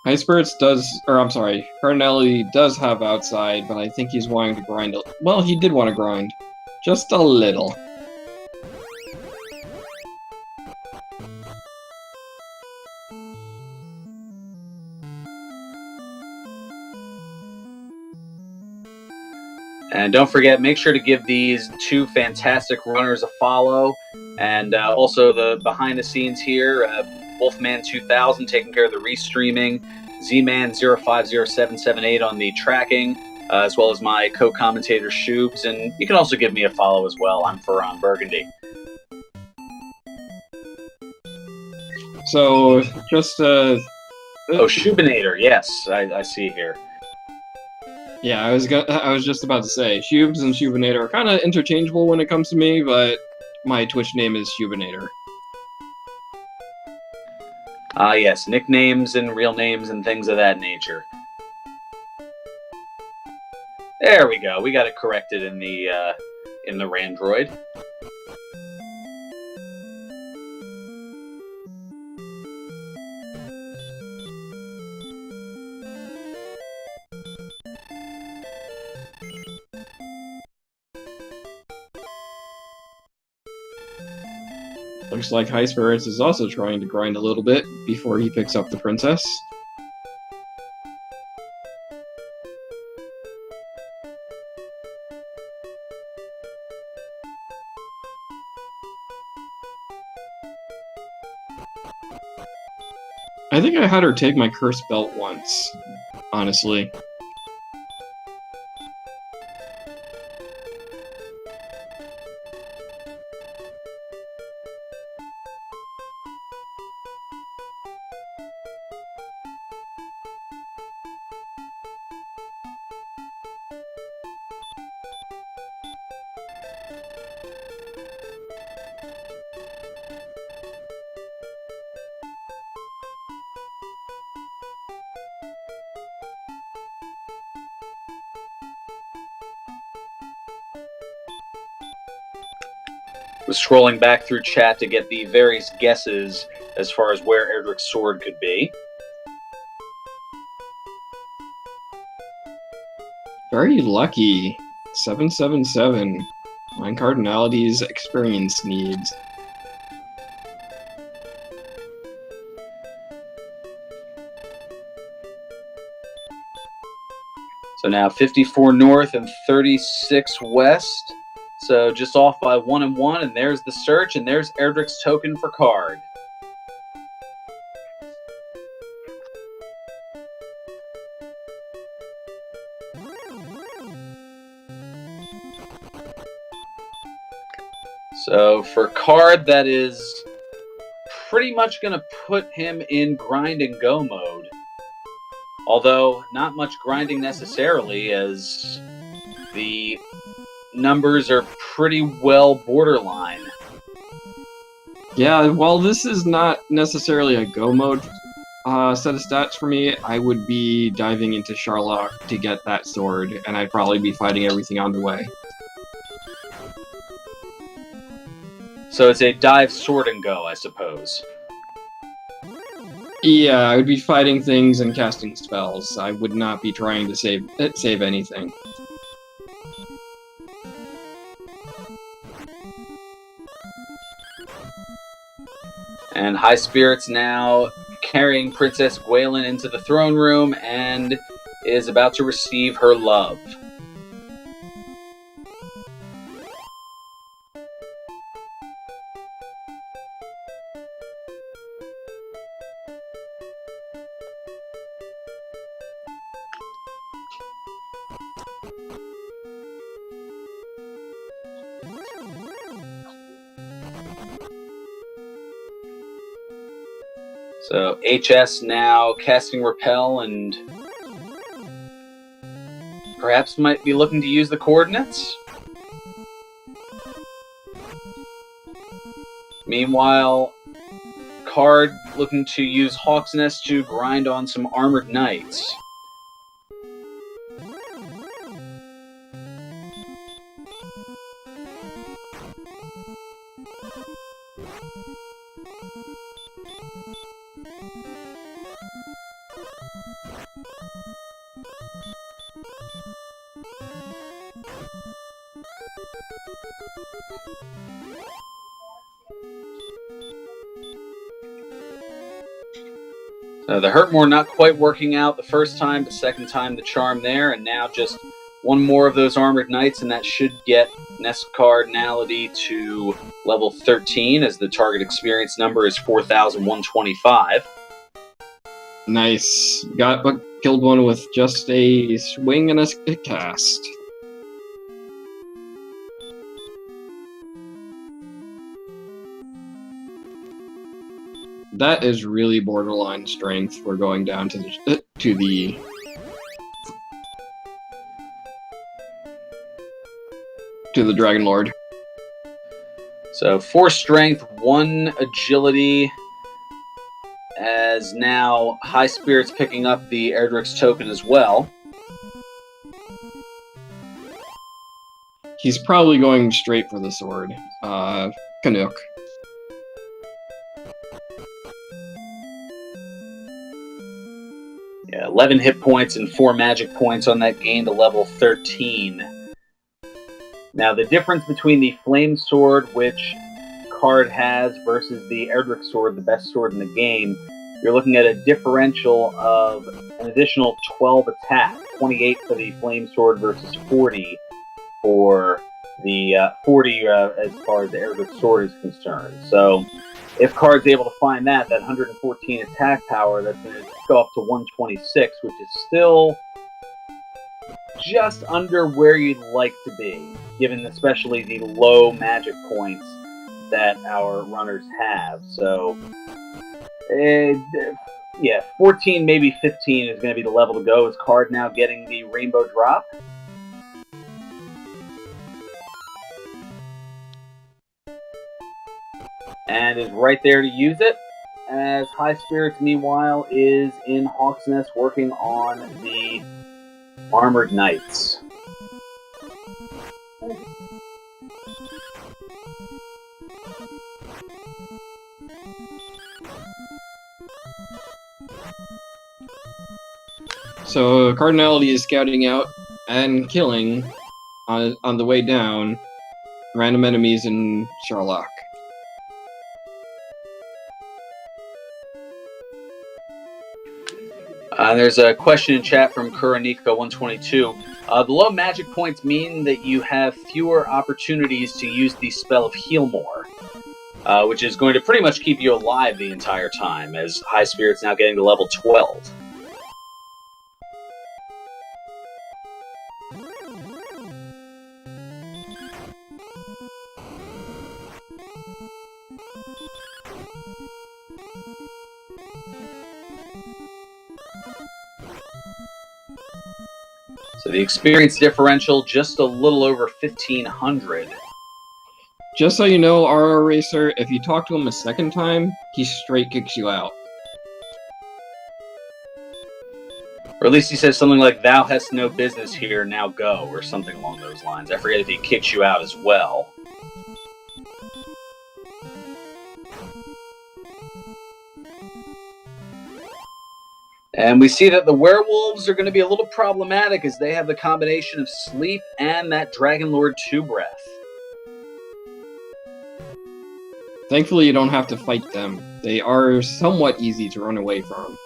Highspirits does, or I'm sorry, Cardinality does have outside, but I think he's wanting to grind. Well, he did want to grind. Just a little. And don't forget, make sure to give these two fantastic runners a follow. And also the behind the scenes here, Wolfman 2000 taking care of the restreaming, Z-Man 050778 on the tracking, as well as my co-commentator Shoobs. And you can also give me a follow as well. I'm Ferran Burgundy. So, just Oh, Shoobinator, yes, I see here. yeah, I was just about to say, Shoobs and Shoobinator are kind of interchangeable when it comes to me, but my Twitch name is Shoobinator. Ah, yes, nicknames and real names and things of that nature. There we go. We got it corrected in the Randroid. Looks like Highspirits is also trying to grind a little bit before he picks up the princess. I think I had her take my cursed belt once, honestly. Was scrolling back through chat to get the various guesses as far as where Erdrick's sword could be. Very lucky. 777. NESCardinality's experience needs. So now 54 north and 36 west. So just off by 1 and 1, and there's the search, and there's Erdrick's token for card. So for card, that is pretty much going to put him in grind and go mode. Although not much grinding necessarily, as the numbers are pretty well borderline. Yeah, while this is not necessarily a go mode set of stats for me, I would be diving into Sharlock to get that sword, and I'd probably be fighting everything on the way. So it's a dive, sword, and go, I suppose. Yeah, I would be fighting things and casting spells. I would not be trying to save anything. And Highspirits now carrying Princess Gwaelin into the throne room and is about to receive her love. So HS now casting Repel and perhaps might be looking to use the coordinates. Meanwhile, Card looking to use Hawk's Nest to grind on some Armored Knights. The Hurtmore not quite working out the first time, but second time the charm there, and now just one more of those Armored Knights, and that should get NESCardinality to level 13, as the target experience number is 4,125. Nice. Killed one with just a swing and a cast. That is really borderline strength. We're going down to the Dragon Lord. So 4 strength, 1 agility, as now Highspirits picking up the Erdrick's token as well. He's probably going straight for the sword. Canuck. Yeah, 11 hit points and 4 magic points on that gain to level 13. Now, the difference between the Flame Sword, which Card has, versus the Erdrick Sword, the best sword in the game, you're looking at a differential of an additional 12 attack. 28 for the Flame Sword versus 40 for the as far as the Erdrick Sword is concerned. So, if Card's able to find that 114 attack power, that's going to go up to 126, which is still just under where you'd like to be, given especially the low magic points that our runners have. So, yeah, 14, maybe 15 is going to be the level to go. Is Card now getting the Rainbow Drop? And is right there to use it, as Highspirits, meanwhile, is in Hawk's Nest working on the Armored Knights. So Cardinality is scouting out and killing on the way down random enemies in Sherlock. There's a question in chat from Kuranika122. The low magic points mean that you have fewer opportunities to use the spell of Heal More, which is going to pretty much keep you alive the entire time, as Highspirits now getting to level 12. So the experience differential just a little over 1,500. Just so you know, RR Racer, if you talk to him a second time, he straight kicks you out. Or at least he says something like, "Thou hast no business here, now go," or something along those lines. I forget if he kicks you out as well. And we see that the werewolves are going to be a little problematic as they have the combination of sleep and that Dragon Lord 2 breath. Thankfully, you don't have to fight them. They are somewhat easy to run away from.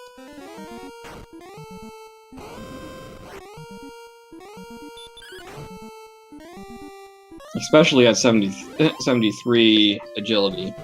Especially at 73 agility.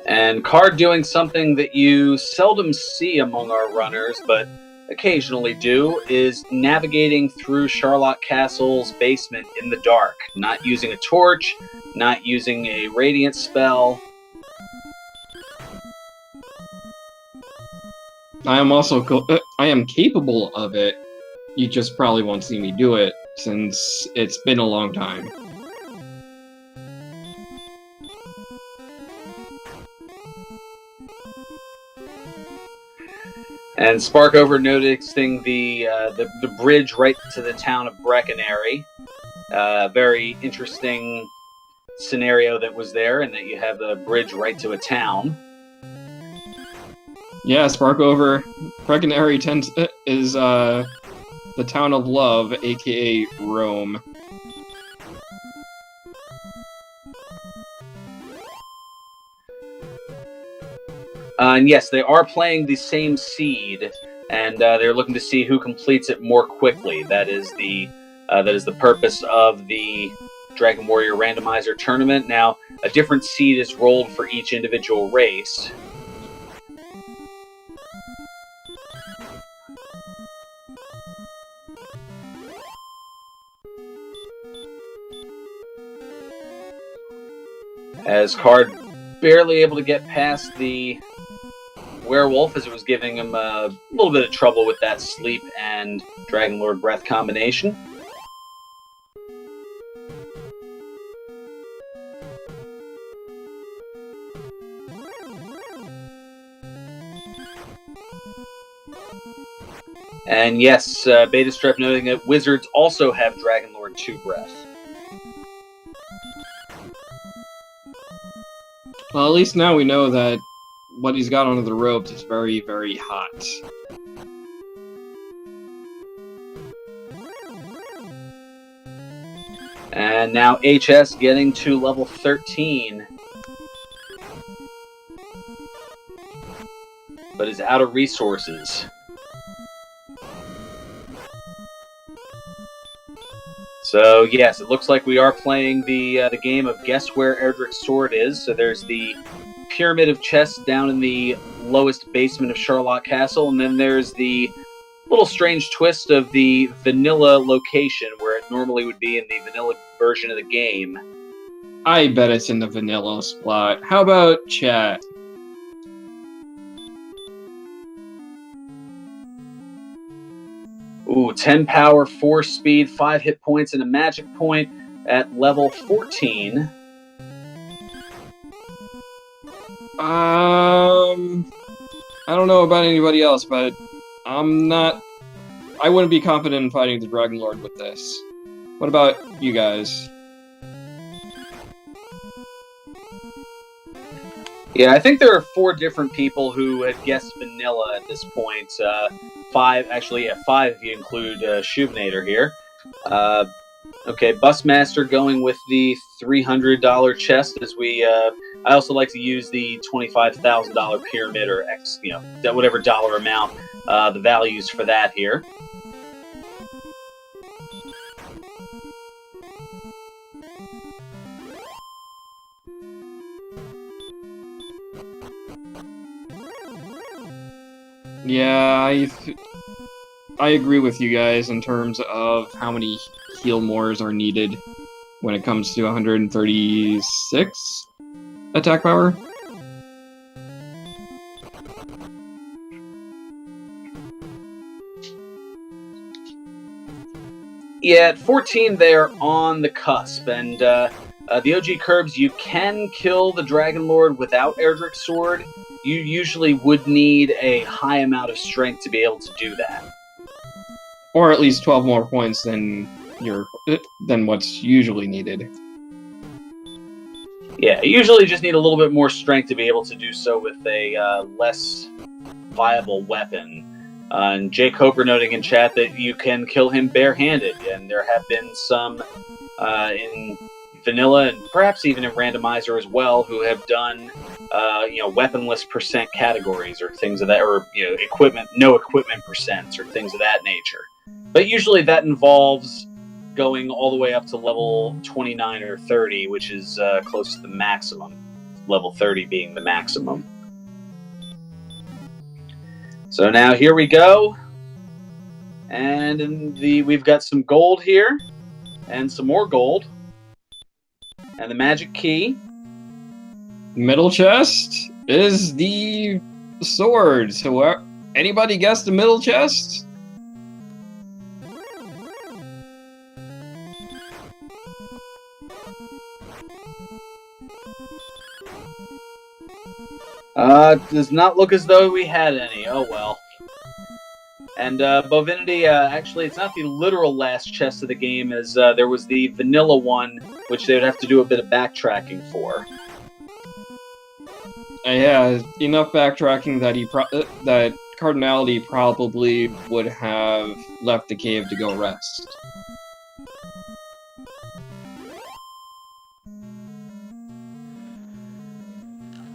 And Card doing something that you seldom see among our runners, but occasionally do, is navigating through Sherlock Castle's basement in the dark, not using a torch, not using a radiant spell. I am capable of it. You just probably won't see me do it since it's been a long time. And Sparkover noticing the bridge right to the town of Breckenary. Very interesting scenario that was there, and that you have the bridge right to a town. Yeah, Sparkover. Breckenary is the town of love, aka Rome. And yes, they are playing the same seed, and they're looking to see who completes it more quickly. That is the purpose of the Dragon Warrior Randomizer tournament. Now, a different seed is rolled for each individual race. As Card barely able to get past the werewolf, as it was giving him a little bit of trouble with that sleep and Dragon Lord breath combination. And yes, Beta Strep noting that wizards also have Dragon Lord 2 breath. Well, at least now we know that what he's got under the ropes is very, very hot. And now HS getting to level 13. But is out of resources. So yes, it looks like we are playing the game of guess where Erdrick's sword is. So there's the pyramid of chests down in the lowest basement of Sherlock Castle, and then there's the little strange twist of the vanilla location where it normally would be in the vanilla version of the game. I bet it's in the vanilla spot. How about chat? Ooh, 10 power, 4 speed, 5 hit points, and a magic point at level 14. I don't know about anybody else, but I wouldn't be confident in fighting the Dragon Lord with this. What about you guys? Yeah, I think there are 4 different people who had guessed vanilla at this point. 5, actually, yeah, 5 if you include Shubinator here. Okay, Busmaster going with the $300 chest as we. I also like to use the $25,000 pyramid or X, whatever dollar amount, the values for that here. Yeah, I agree with you guys in terms of how many heal mores are needed when it comes to 136 attack power. Yeah, at 14 they're on the cusp, and the OG Curbs, you can kill the Dragon Lord without Erdrick's Sword. You usually would need a high amount of strength to be able to do that. Or at least 12 more points than what's usually needed. Yeah, you usually just need a little bit more strength to be able to do so with a less viable weapon. And Jay Coper noting in chat that you can kill him barehanded, and there have been some in vanilla and perhaps even in randomizer as well who have done weaponless percent categories or things of that, or no equipment percents or things of that nature. But usually that involves going all the way up to level 29 or 30, which is close to the maximum. Level 30 being the maximum. So now here we go, and we've got some gold here, and some more gold, and the magic key. Middle chest is the sword. So anybody guess the middle chest? Does not look as though we had any. Oh well. And Bovinity, actually, it's not the literal last chest of the game, as there was the vanilla one, which they would have to do a bit of backtracking for. Yeah, enough backtracking that that Cardinality probably would have left the cave to go rest.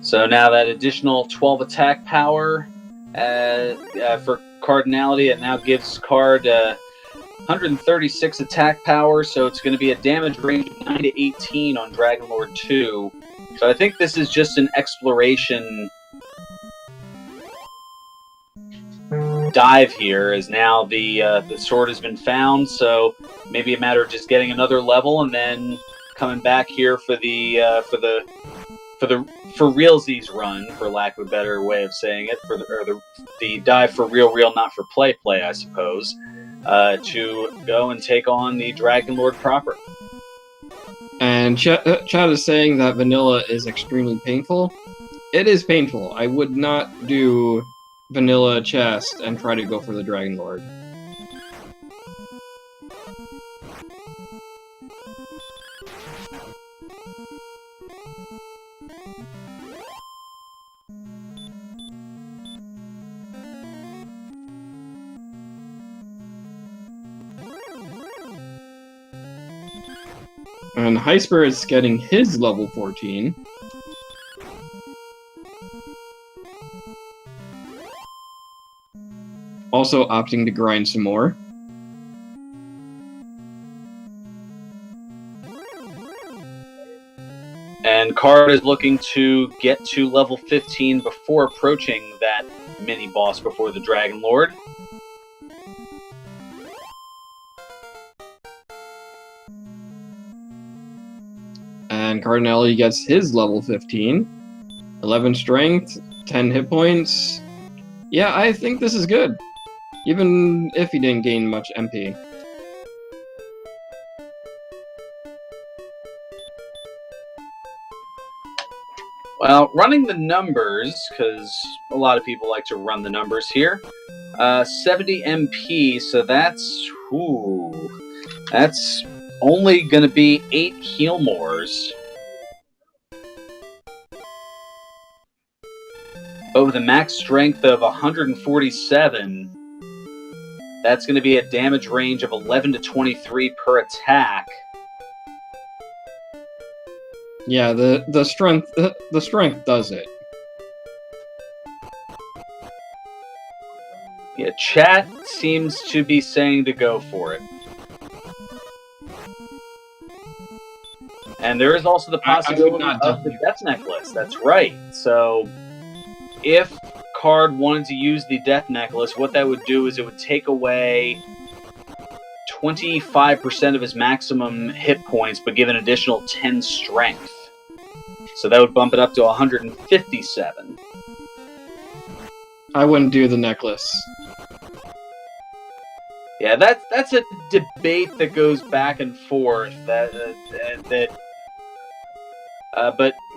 So now that additional 12 attack power for Cardinality, it now gives Card 136 attack power, so it's going to be a damage range of 9 to 18 on Dragon Lord 2. So I think this is just an exploration dive here, as now the sword has been found, so maybe a matter of just getting another level and then coming back here for the for realsies run, for lack of a better way of saying it, for the dive for real, not for play, I suppose, to go and take on the Dragon Lord proper. And Chad is saying that vanilla is extremely painful. It is painful. I would not do vanilla chest and try to go for the Dragon Lord. And Highspirits getting his level 14. Also opting to grind some more. And Card is looking to get to level 15 before approaching that mini-boss before the Dragon Lord. And Cardinality gets his level 15. 11 strength, 10 hit points. Yeah, I think this is good. Even if he didn't gain much MP. Well, running the numbers, because a lot of people like to run the numbers here. 70 MP, so that's only going to be 8 Healmores. But with a max strength of 147, that's going to be a damage range of 11 to 23 per attack. Yeah, the strength does it. Yeah, chat seems to be saying to go for it. And there is also the possibility of the Death Necklace. That's right. So, if Card wanted to use the Death Necklace, what that would do is it would take away 25% of his maximum hit points, but give an additional 10 strength. So that would bump it up to 157. I wouldn't do the necklace. Yeah, that's a debate that goes back and forth. But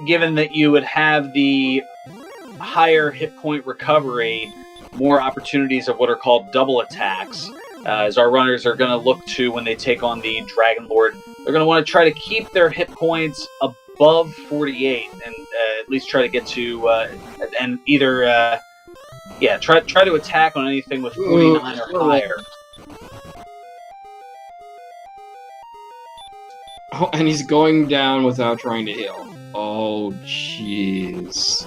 given that you would have the higher hit point recovery, more opportunities of what are called double attacks, as our runners are going to look to when they take on the Dragon Lord, they're going to want to try to keep their hit points above 48 and at least try to get to and either try to attack on anything with 49 or higher. Oh, and he's going down without trying to heal. Oh, jeez.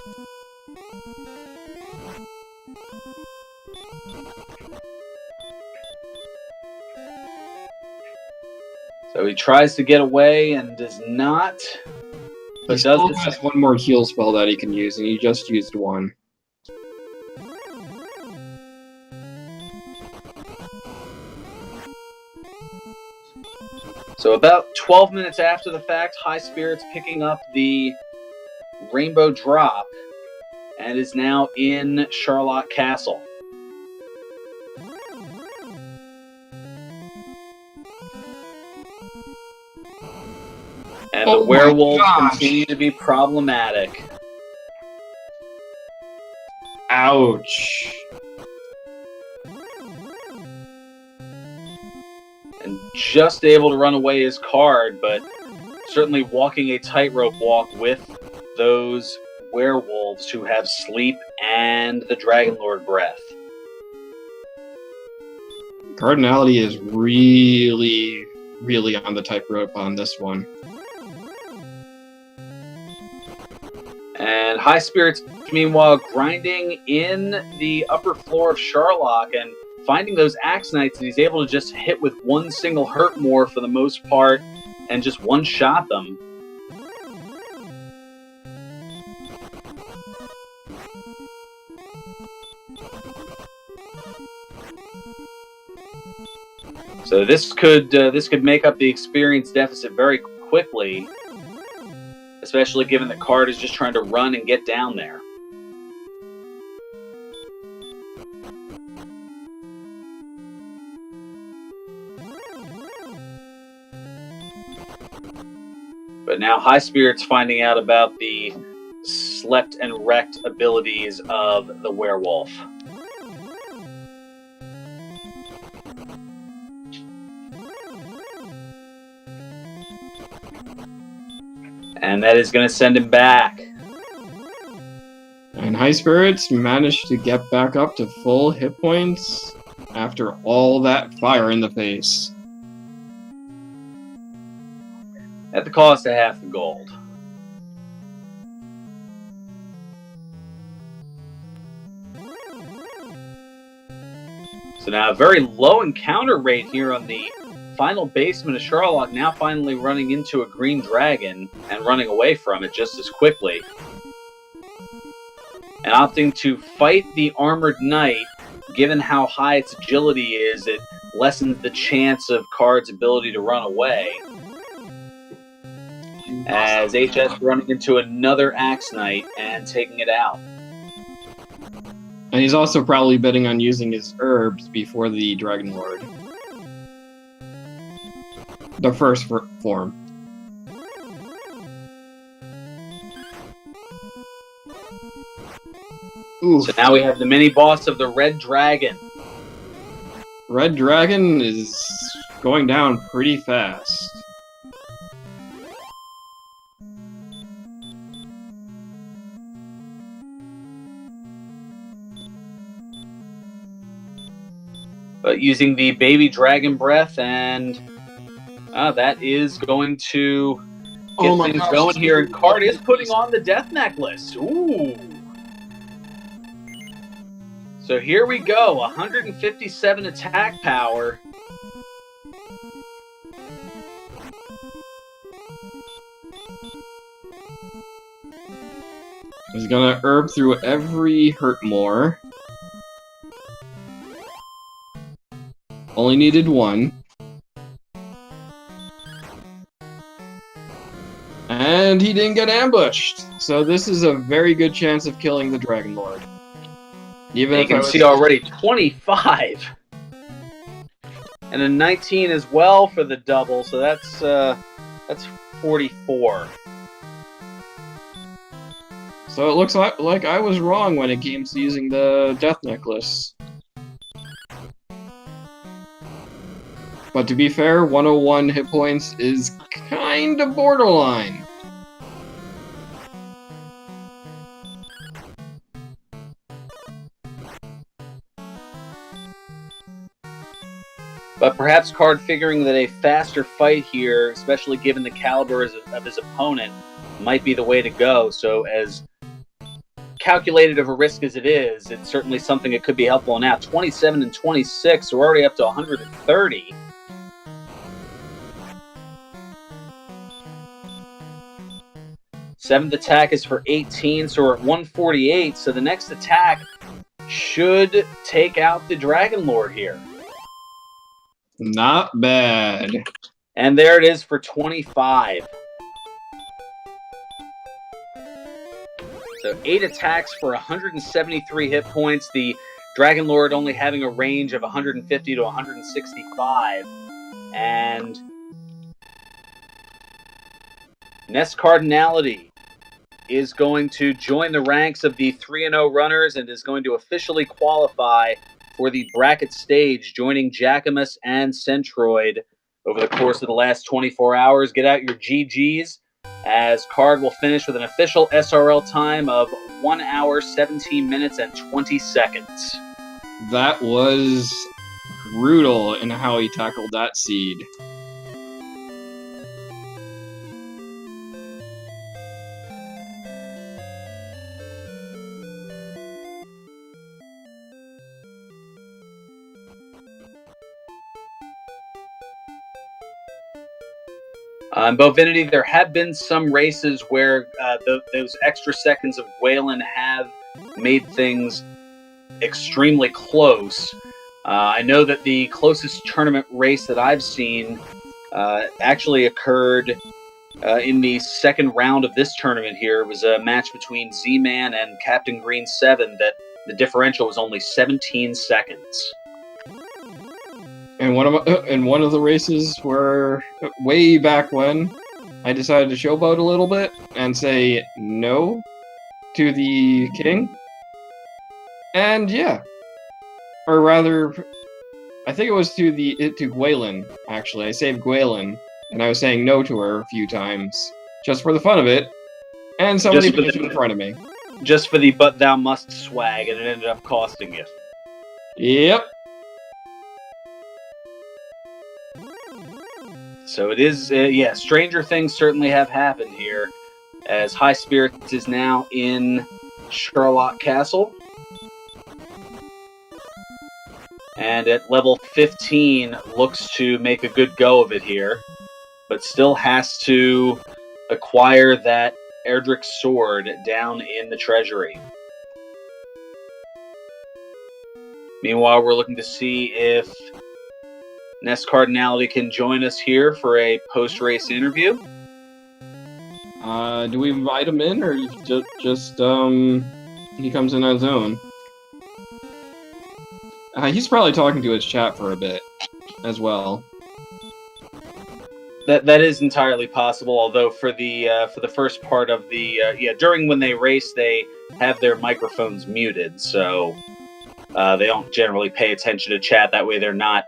So he tries to get away and does not. He still has one more heal spell that he can use, and he just used one. So about 12 minutes after the fact, Highspirits picking up the Rainbow Drop and is now in Charlotte Castle. And the werewolves continue to be problematic. Ouch. And just able to run away is Card, but certainly walking a tightrope walk with those werewolves who have sleep and the Dragon Lord breath. Cardinality is really, really on the tightrope on this one. And Highspirits, meanwhile, grinding in the upper floor of Charlock and finding those Axe Knights that he's able to just hit with one single hurt more for the most part and just one-shot them. So this could make up the experience deficit very quickly, especially given that Card is just trying to run and get down there. But now Highspirits finding out about the slept and wrecked abilities of the werewolf. And that is going to send him back. And Highspirits managed to get back up to full hit points after all that fire in the face. At the cost of half the gold. So now a very low encounter rate here on the final basement of Charlock, now finally running into a green dragon and running away from it just as quickly. And opting to fight the armored knight, given how high its agility is, it lessens the chance of Card's ability to run away. As HS running into another Axe Knight and taking it out. And he's also probably betting on using his herbs before the Dragon Lord. The first form. Oof. So now we have the mini-boss of the Red Dragon. Red Dragon is going down pretty fast. But using the baby dragon breath, and that is going to get things going here. And Card is putting on the death necklace. Ooh. So here we go. 157 attack power. He's gonna herb through every hurt more. Only needed one. And he didn't get ambushed. So this is a very good chance of killing the Dragon Lord. Even you can see already 25. And a 19 as well for the double, so that's 44. So it looks like I was wrong when it came to using the death necklace. But to be fair, 101 hit points is kind of borderline. But perhaps Card figuring that a faster fight here, especially given the caliber of his opponent, might be the way to go. So as calculated of a risk as it is, it's certainly something that could be helpful. Now 27 and 26, so we're already up to 130. Seventh attack is for 18, so we're at 148. So the next attack should take out the Dragon Lord here. Not bad. And there it is for 25. So 8 attacks for 173 hit points. The Dragon Lord only having a range of 150 to 165. And NESCardinality is going to join the ranks of the 3-0 runners and is going to officially qualify for the bracket stage, joining Jackamus and Centroid over the course of the last 24 hours. Get out your GGs, as Card will finish with an official SRL time of 1 hour, 17 minutes, and 20 seconds. That was brutal in how he tackled that seed. Bovinity, there have been some races where those extra seconds of Whalen have made things extremely close. I know that the closest tournament race that I've seen actually occurred in the second round of this tournament here. It was a match between Z-Man and Captain Green 7 that the differential was only 17 seconds. And one of the races where, way back when, I decided to showboat a little bit and say no to the king. And yeah. Or rather, I think it was to Gwalen, actually. I saved Gwalen, and I was saying no to her a few times, just for the fun of it. And somebody finished in front of me. Just for the "but thou must" swag, and it ended up costing you. Yep. So it is, stranger things certainly have happened here, as Highspirits is now in Sherlock Castle. And at level 15, looks to make a good go of it here, but still has to acquire that Erdrick sword down in the treasury. Meanwhile, we're looking to see if NESCardinality can join us here for a post-race interview. Do we invite him in, or just he comes in on his own? He's probably talking to his chat for a bit as well. That is entirely possible. Although for the first part of the during when they race, they have their microphones muted, so they don't generally pay attention to chat. That way, they're not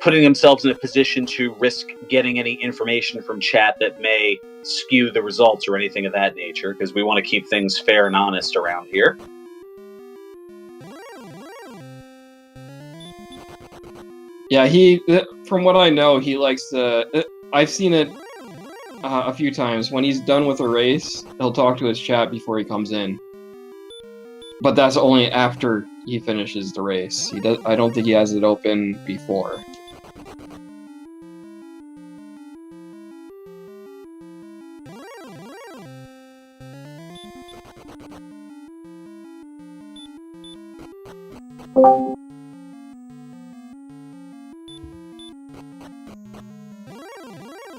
putting themselves in a position to risk getting any information from chat that may skew the results or anything of that nature, because we want to keep things fair and honest around here. Yeah, from what I know, he likes to. I've seen it a few times. When he's done with a race, he'll talk to his chat before he comes in. But that's only after he finishes the race. I don't think he has it open before.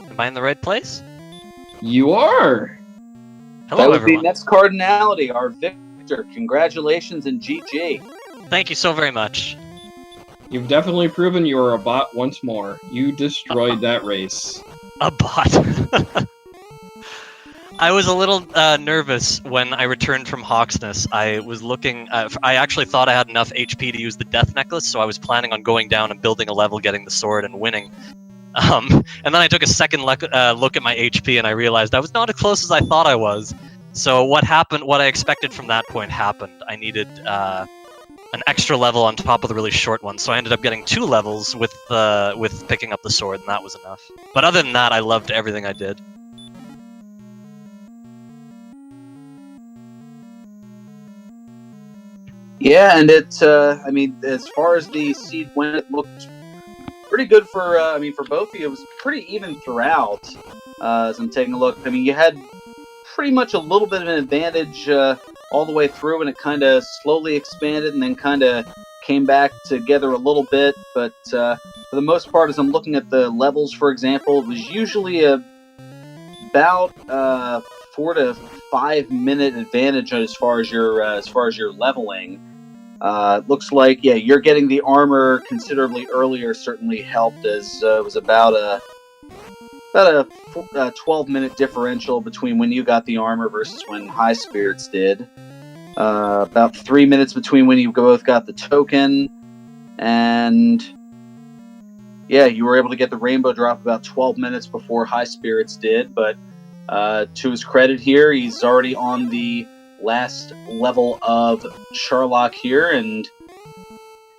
Am I in the right place? You are! Hello, That would everyone. be NESCardinality, our victor. Congratulations and GG. Thank you so very much. You've definitely proven you are a bot once more. You destroyed that race. A bot. I was a little nervous when I returned from Hawksness. I was looking. I actually thought I had enough HP to use the Death Necklace, so I was planning on going down and building a level, getting the sword, and winning. And then I took a second look at my HP, and I realized I was not as close as I thought I was. So what happened? What I expected from that point happened. I needed an extra level on top of the really short one, so I ended up getting 2 levels with picking up the sword, and that was enough. But other than that, I loved everything I did. Yeah, and I mean, as far as the seed went, it looked pretty good for, for both of you. It was pretty even throughout, as I'm taking a look. I mean, you had pretty much a little bit of an advantage all the way through, and it kind of slowly expanded and then kind of came back together a little bit. But for the most part, as I'm looking at the levels, for example, it was usually about 4 to 5 minute advantage as far as your leveling. Looks like you're getting the armor considerably earlier. Certainly helped, as it was about a 12-minute differential between when you got the armor versus when Highspirits did. About 3 minutes between when you both got the token, and you were able to get the rainbow drop about 12 minutes before Highspirits did. But to his credit here, he's already on the last level of Sherlock here, and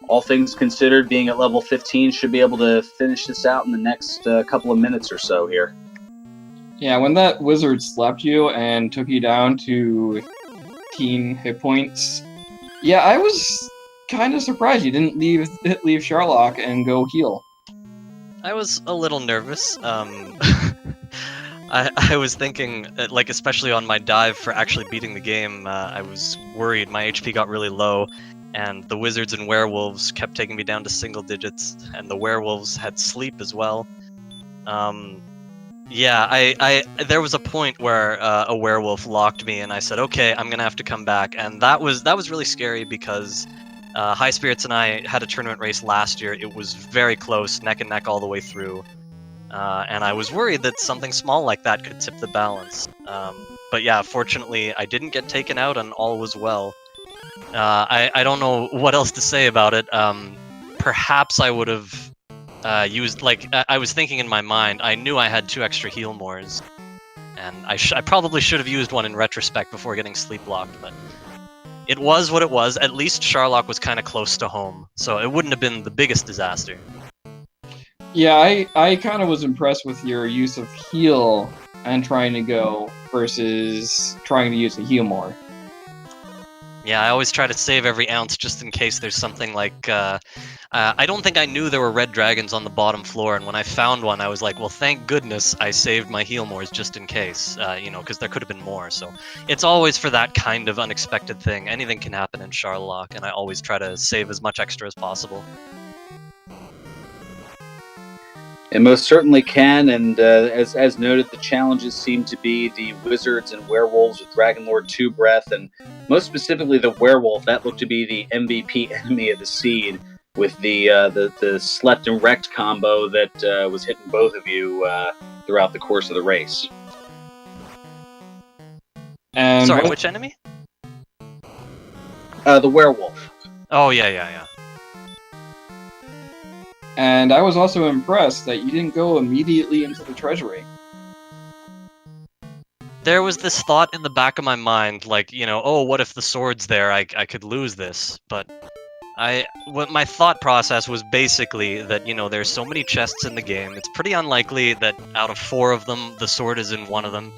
all things considered, being at level 15 should be able to finish this out in the next couple of minutes or so here. Yeah, when that wizard slapped you and took you down to 15 hit points, I was kind of surprised you didn't leave Sherlock and go heal. I was a little nervous. I was thinking, like, especially on my dive for actually beating the game, I was worried. My HP got really low, and the wizards and werewolves kept taking me down to single digits, and the werewolves had sleep as well. There was a point where a werewolf locked me, and I said, okay, I'm gonna have to come back, and that was really scary because Highspirits and I had a tournament race last year. It was very close, neck and neck all the way through. And I was worried that something small like that could tip the balance. But yeah, fortunately, I didn't get taken out and all was well. I don't know what else to say about it. Perhaps I would have used, I was thinking in my mind, I knew I had 2 extra heal mores. And I probably should have used one in retrospect before getting sleep locked, but it was what it was. At least Sherlock was kind of close to home, so it wouldn't have been the biggest disaster. Yeah, I kind of was impressed with your use of heal and trying to go versus trying to use a heal more. Yeah, I always try to save every ounce just in case there's something like... I don't think I knew there were red dragons on the bottom floor, and when I found one, I was like, well, thank goodness I saved my heal mores just in case, because there could have been more. So it's always for that kind of unexpected thing. Anything can happen in Sherlock, and I always try to save as much extra as possible. It most certainly can, and as noted, the challenges seem to be the wizards and werewolves with Dragon Lord 2 Breath, and most specifically the werewolf. That looked to be the MVP enemy of the seed, with the slept and wrecked combo that was hitting both of you throughout the course of the race. And Sorry, which enemy? The werewolf. Oh, yeah. And I was also impressed that you didn't go immediately into the treasury. There was this thought in the back of my mind, like, oh, what if the sword's there? I could lose this. But What my thought process was basically that, you know, there's so many chests in the game. It's pretty unlikely that out of 4 of them, the sword is in one of them.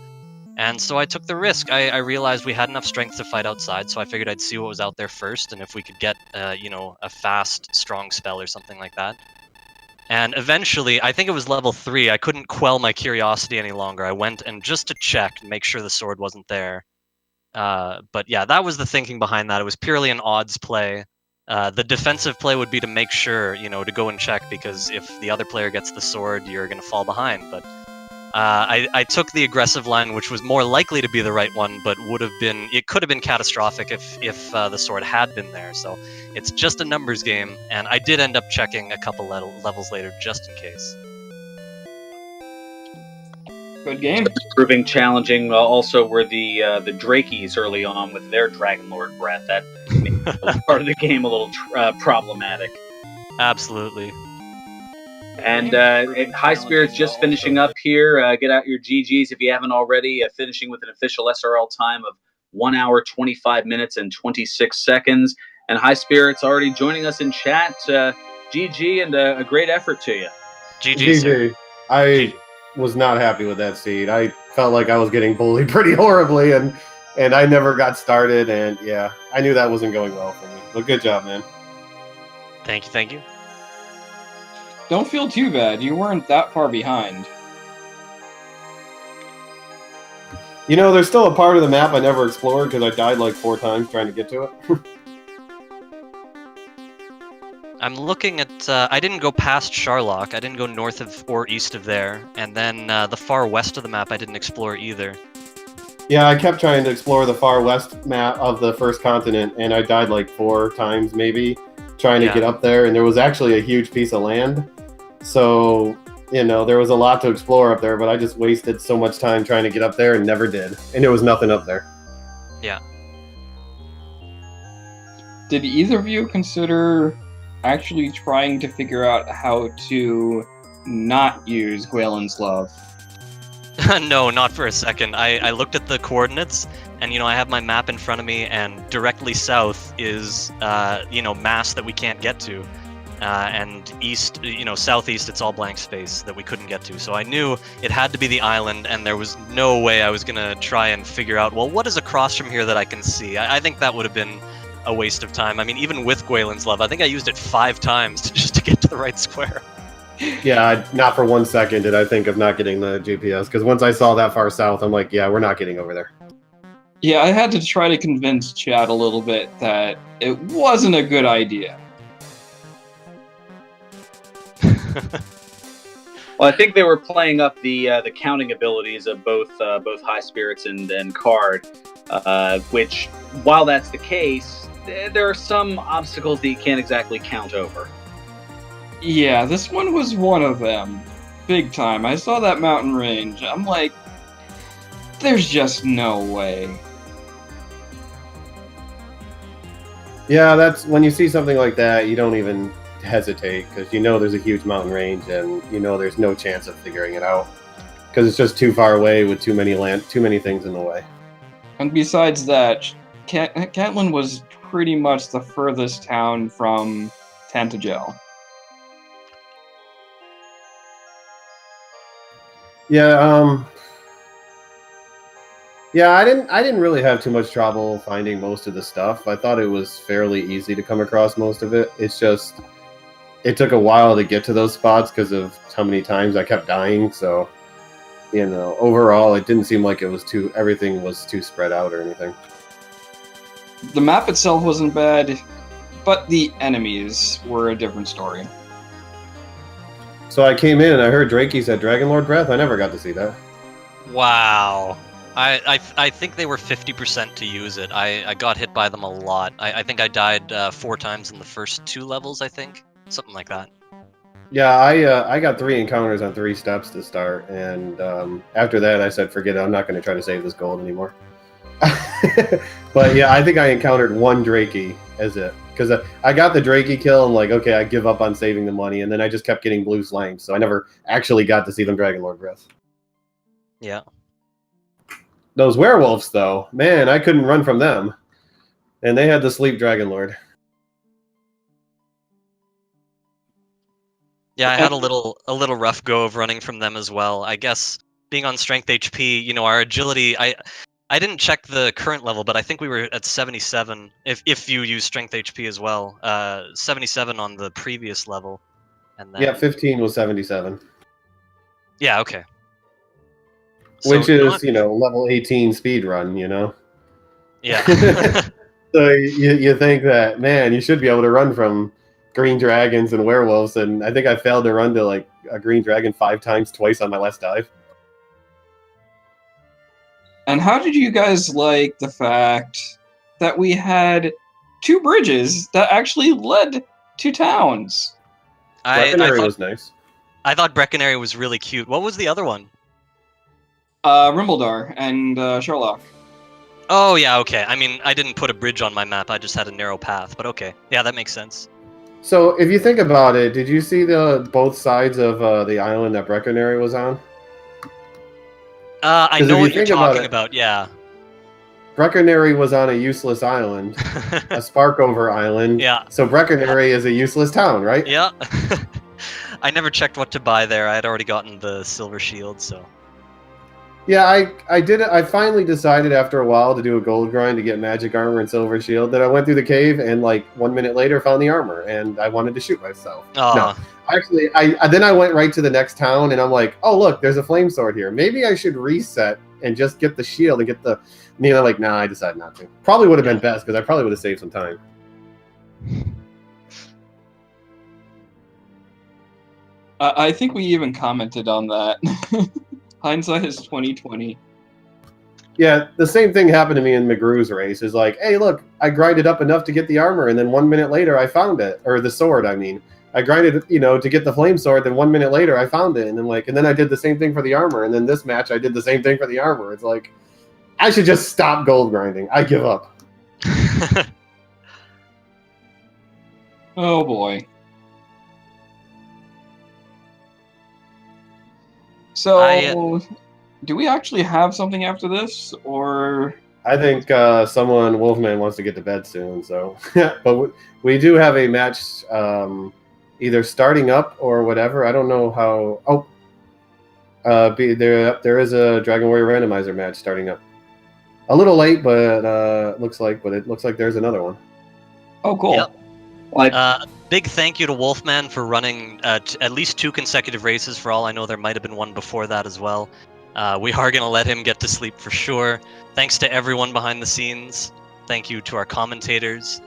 And so I took the risk. I realized we had enough strength to fight outside, so I figured I'd see what was out there first, and if we could get, you know, a fast, strong spell or something like that. And eventually, I think it was level 3, I couldn't quell my curiosity any longer. I went and just to check, make sure the sword wasn't there. But yeah, that was the thinking behind that. It was purely an odds play. The defensive play would be to make sure, you know, to go and check, because if the other player gets the sword, you're going to fall behind. But I took the aggressive line, which was more likely to be the right one, but it could have been catastrophic if the sword had been there. So it's just a numbers game, and I did end up checking a couple levels later just in case. Good game. Proving challenging. Also, were the Drakies early on with their Dragon Lord breath. That was part of the game a little problematic. Absolutely. And Highspirits just finishing up here. Get out your GGs if you haven't already. Finishing with an official SRL time of 1 hour, 25 minutes, and 26 seconds. And Highspirits already joining us in chat. GG and a great effort to you. GG, sir. I was not happy with that seed. I felt like I was getting bullied pretty horribly, and I never got started. And yeah, I knew that wasn't going well for me. But good job, man. Thank you. Don't feel too bad. You weren't that far behind. You know, there's still a part of the map I never explored because I died like 4 times trying to get to it. I'm looking at. I didn't go past Sharlock. I didn't go north of or east of there, and then the far west of the map I didn't explore either. Yeah, I kept trying to explore the far west map of the first continent, and I died like 4 times maybe trying to get up there, and there was actually a huge piece of land. So, you know, there was a lot to explore up there, but I just wasted so much time trying to get up there and never did. And there was nothing up there. Yeah. Did either of you consider actually trying to figure out how to not use Gwaelin's Love? No, not for a second. I looked at the coordinates, and, you know, I have my map in front of me, and directly south is, you know, mass that we can't get to. And east, you know, southeast, it's all blank space that we couldn't get to. So I knew it had to be the island, and there was no way I was going to try and figure out, well, what is across from here that I can see? I think that would have been a waste of time. I mean, even with Gwaelin's Love, I think I used it 5 times just to get to the right square. Yeah, not for 1 second did I think of not getting the GPS, because once I saw that far south, I'm like, yeah, we're not getting over there. Yeah, I had to try to convince Chad a little bit that it wasn't a good idea. Well, I think they were playing up the counting abilities of both Highspirits and Card, which, while that's the case, there are some obstacles that you can't exactly count over. Yeah, this one was one of them. Big time. I saw that mountain range. I'm like, there's just no way. Yeah, that's when you see something like that, you don't even hesitate, because you know there's a huge mountain range, and you know there's no chance of figuring it out, because it's just too far away with too many things in the way. And besides that, Catelyn was pretty much the furthest town from Tantagel. Yeah, yeah, I didn't really have too much trouble finding most of the stuff. I thought it was fairly easy to come across most of it. It's just it took a while to get to those spots because of how many times I kept dying. So, you know, overall, it didn't seem like everything was too spread out or anything. The map itself wasn't bad, but the enemies were a different story. So I came in and I heard Drakey said Dragon Lord Breath. I never got to see that. Wow. I think they were 50% to use it. I got hit by them a lot. I think I died 4 times in the first 2 levels, I think. Something like that. Yeah, I got 3 encounters on 3 steps to start, and after that I said, forget it, I'm not going to try to save this gold anymore. But yeah, I think I encountered 1 Drakey as it. Because I got the Drakey kill, and like, okay, I give up on saving the money, and then I just kept getting blue slimes, so I never actually got to see them Dragon Lord Breath. Yeah. Those werewolves, though, man, I couldn't run from them. And they had the Sleep Dragon Lord. Yeah, I had a little rough go of running from them as well. I guess being on strength HP, you know, our agility. I didn't check the current level, but I think we were at 77. If you use strength HP as well, 77 on the previous level, and then Yeah, 15 was 77, yeah, okay. which So is level 18 speed run. yeah. So you think that, man, you should be able to run from green dragons and werewolves, and I think I failed to run to like a green dragon 5 times twice on my last dive. And how did you guys like the fact that we had 2 bridges that actually led to towns? Breckenary was nice. I thought Breckenary was really cute. What was the other one? Rimbledar and Sherlock. Oh yeah, okay. I mean, I didn't put a bridge on my map. I just had a narrow path, but okay. Yeah, that makes sense. So if you think about it, did you see both sides of the island that Breckenary was on? I know what you're talking about. Yeah. Breckenary was on a useless island, a Sparkover island. Yeah. So Breckenary is a useless town, right? Yeah. I never checked what to buy there. I had already gotten the silver shield, so. Yeah, I did it. I finally decided after a while to do a gold grind to get magic armor and silver shield. Then I went through the cave and like 1 minute later found the armor, and I wanted to shoot myself. No, actually, then I went right to the next town, and I'm like, oh look, there's a flame sword here. Maybe I should reset and just get the shield and get the. Like, nah, I decided not to. Probably would have been best because I probably would have saved some time. I think we even commented on that. Hindsight is 20/20. Yeah, the same thing happened to me in McGrew's race. Is like, hey, look, I grinded up enough to get the armor, and then 1 minute later I found it, or the sword. I mean, I grinded, to get the flame sword. Then 1 minute later I found it, and then I did the same thing for the armor. And then this match I did the same thing for the armor. It's like, I should just stop gold grinding. I give up. Oh boy. So, do we actually have something after this, or? I think Wolfman wants to get to bed soon. So, but we do have a match, either starting up or whatever. I don't know how. Oh, there is a Dragon Warrior Randomizer match starting up. A little late, but it looks like there's another one. Oh, cool. Yep. Big thank you to Wolfman for running at least 2 consecutive races. For all I know, there might have been one before that as well. We are going to let him get to sleep for sure. Thanks to everyone behind the scenes. Thank you to our commentators.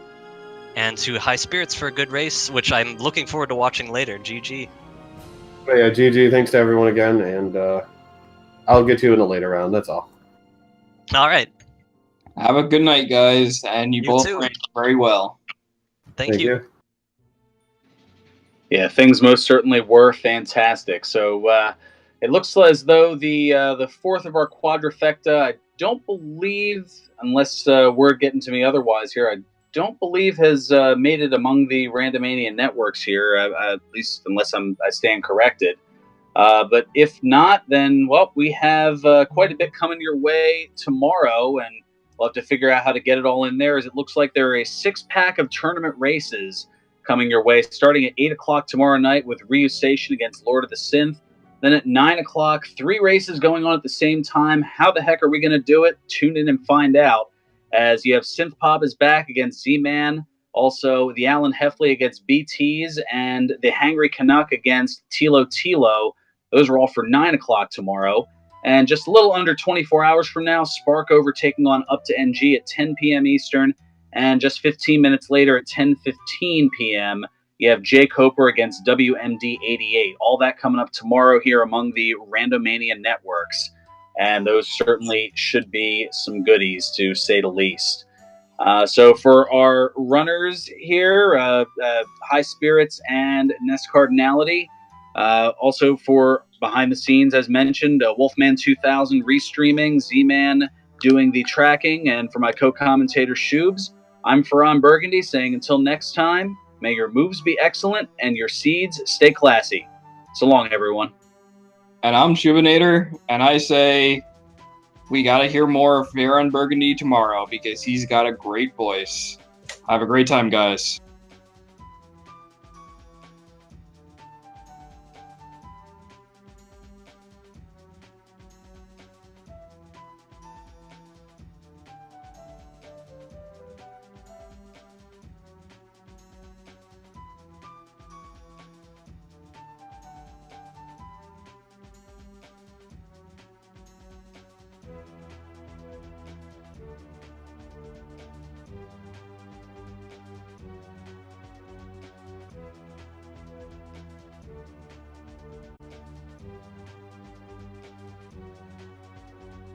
And to Highspirits for a good race, which I'm looking forward to watching later. GG. But yeah, GG. Thanks to everyone again, and I'll get you in a later round. That's all. All right. Have a good night, guys, and you both raced very well. Thank you. Yeah, things most certainly were fantastic. So it looks as though the fourth of our quadrifecta, I don't believe, unless word getting to me otherwise here, I don't believe has made it among the Randomania networks here, at least unless I stand corrected. But if not, then, well, we have quite a bit coming your way tomorrow, and we'll have to figure out how to get it all in there, as it looks like there are a 6-pack of tournament races coming your way, starting at 8 o'clock tomorrow night with Ryu Station against Lord of the Synth. Then at 9 o'clock, 3 races going on at the same time. How the heck are we going to do it? Tune in and find out, as you have Synth Pop is back against Z-Man, also the Alan Heffley against BTs, and the Hangry Canuck against Tilo Tilo. Those are all for 9 o'clock tomorrow. And just a little under 24 hours from now, Sparkover taking on Up to NG at 10 p.m. Eastern. And just 15 minutes later at 10:15 p.m., you have Jay Coper against WMD88. All that coming up tomorrow here among the Randomania networks. And those certainly should be some goodies, to say the least. So for our runners here, Highspirits and NESCardinality. Also for behind the scenes, as mentioned, Wolfman 2000 restreaming, Z-Man doing the tracking, and for my co-commentator Shubes, I'm Ferran Burgundy saying until next time, may your moves be excellent and your seeds stay classy. So long, everyone. And I'm Shubinator, and I say we gotta hear more of Ferran Burgundy tomorrow because he's got a great voice. Have a great time, guys.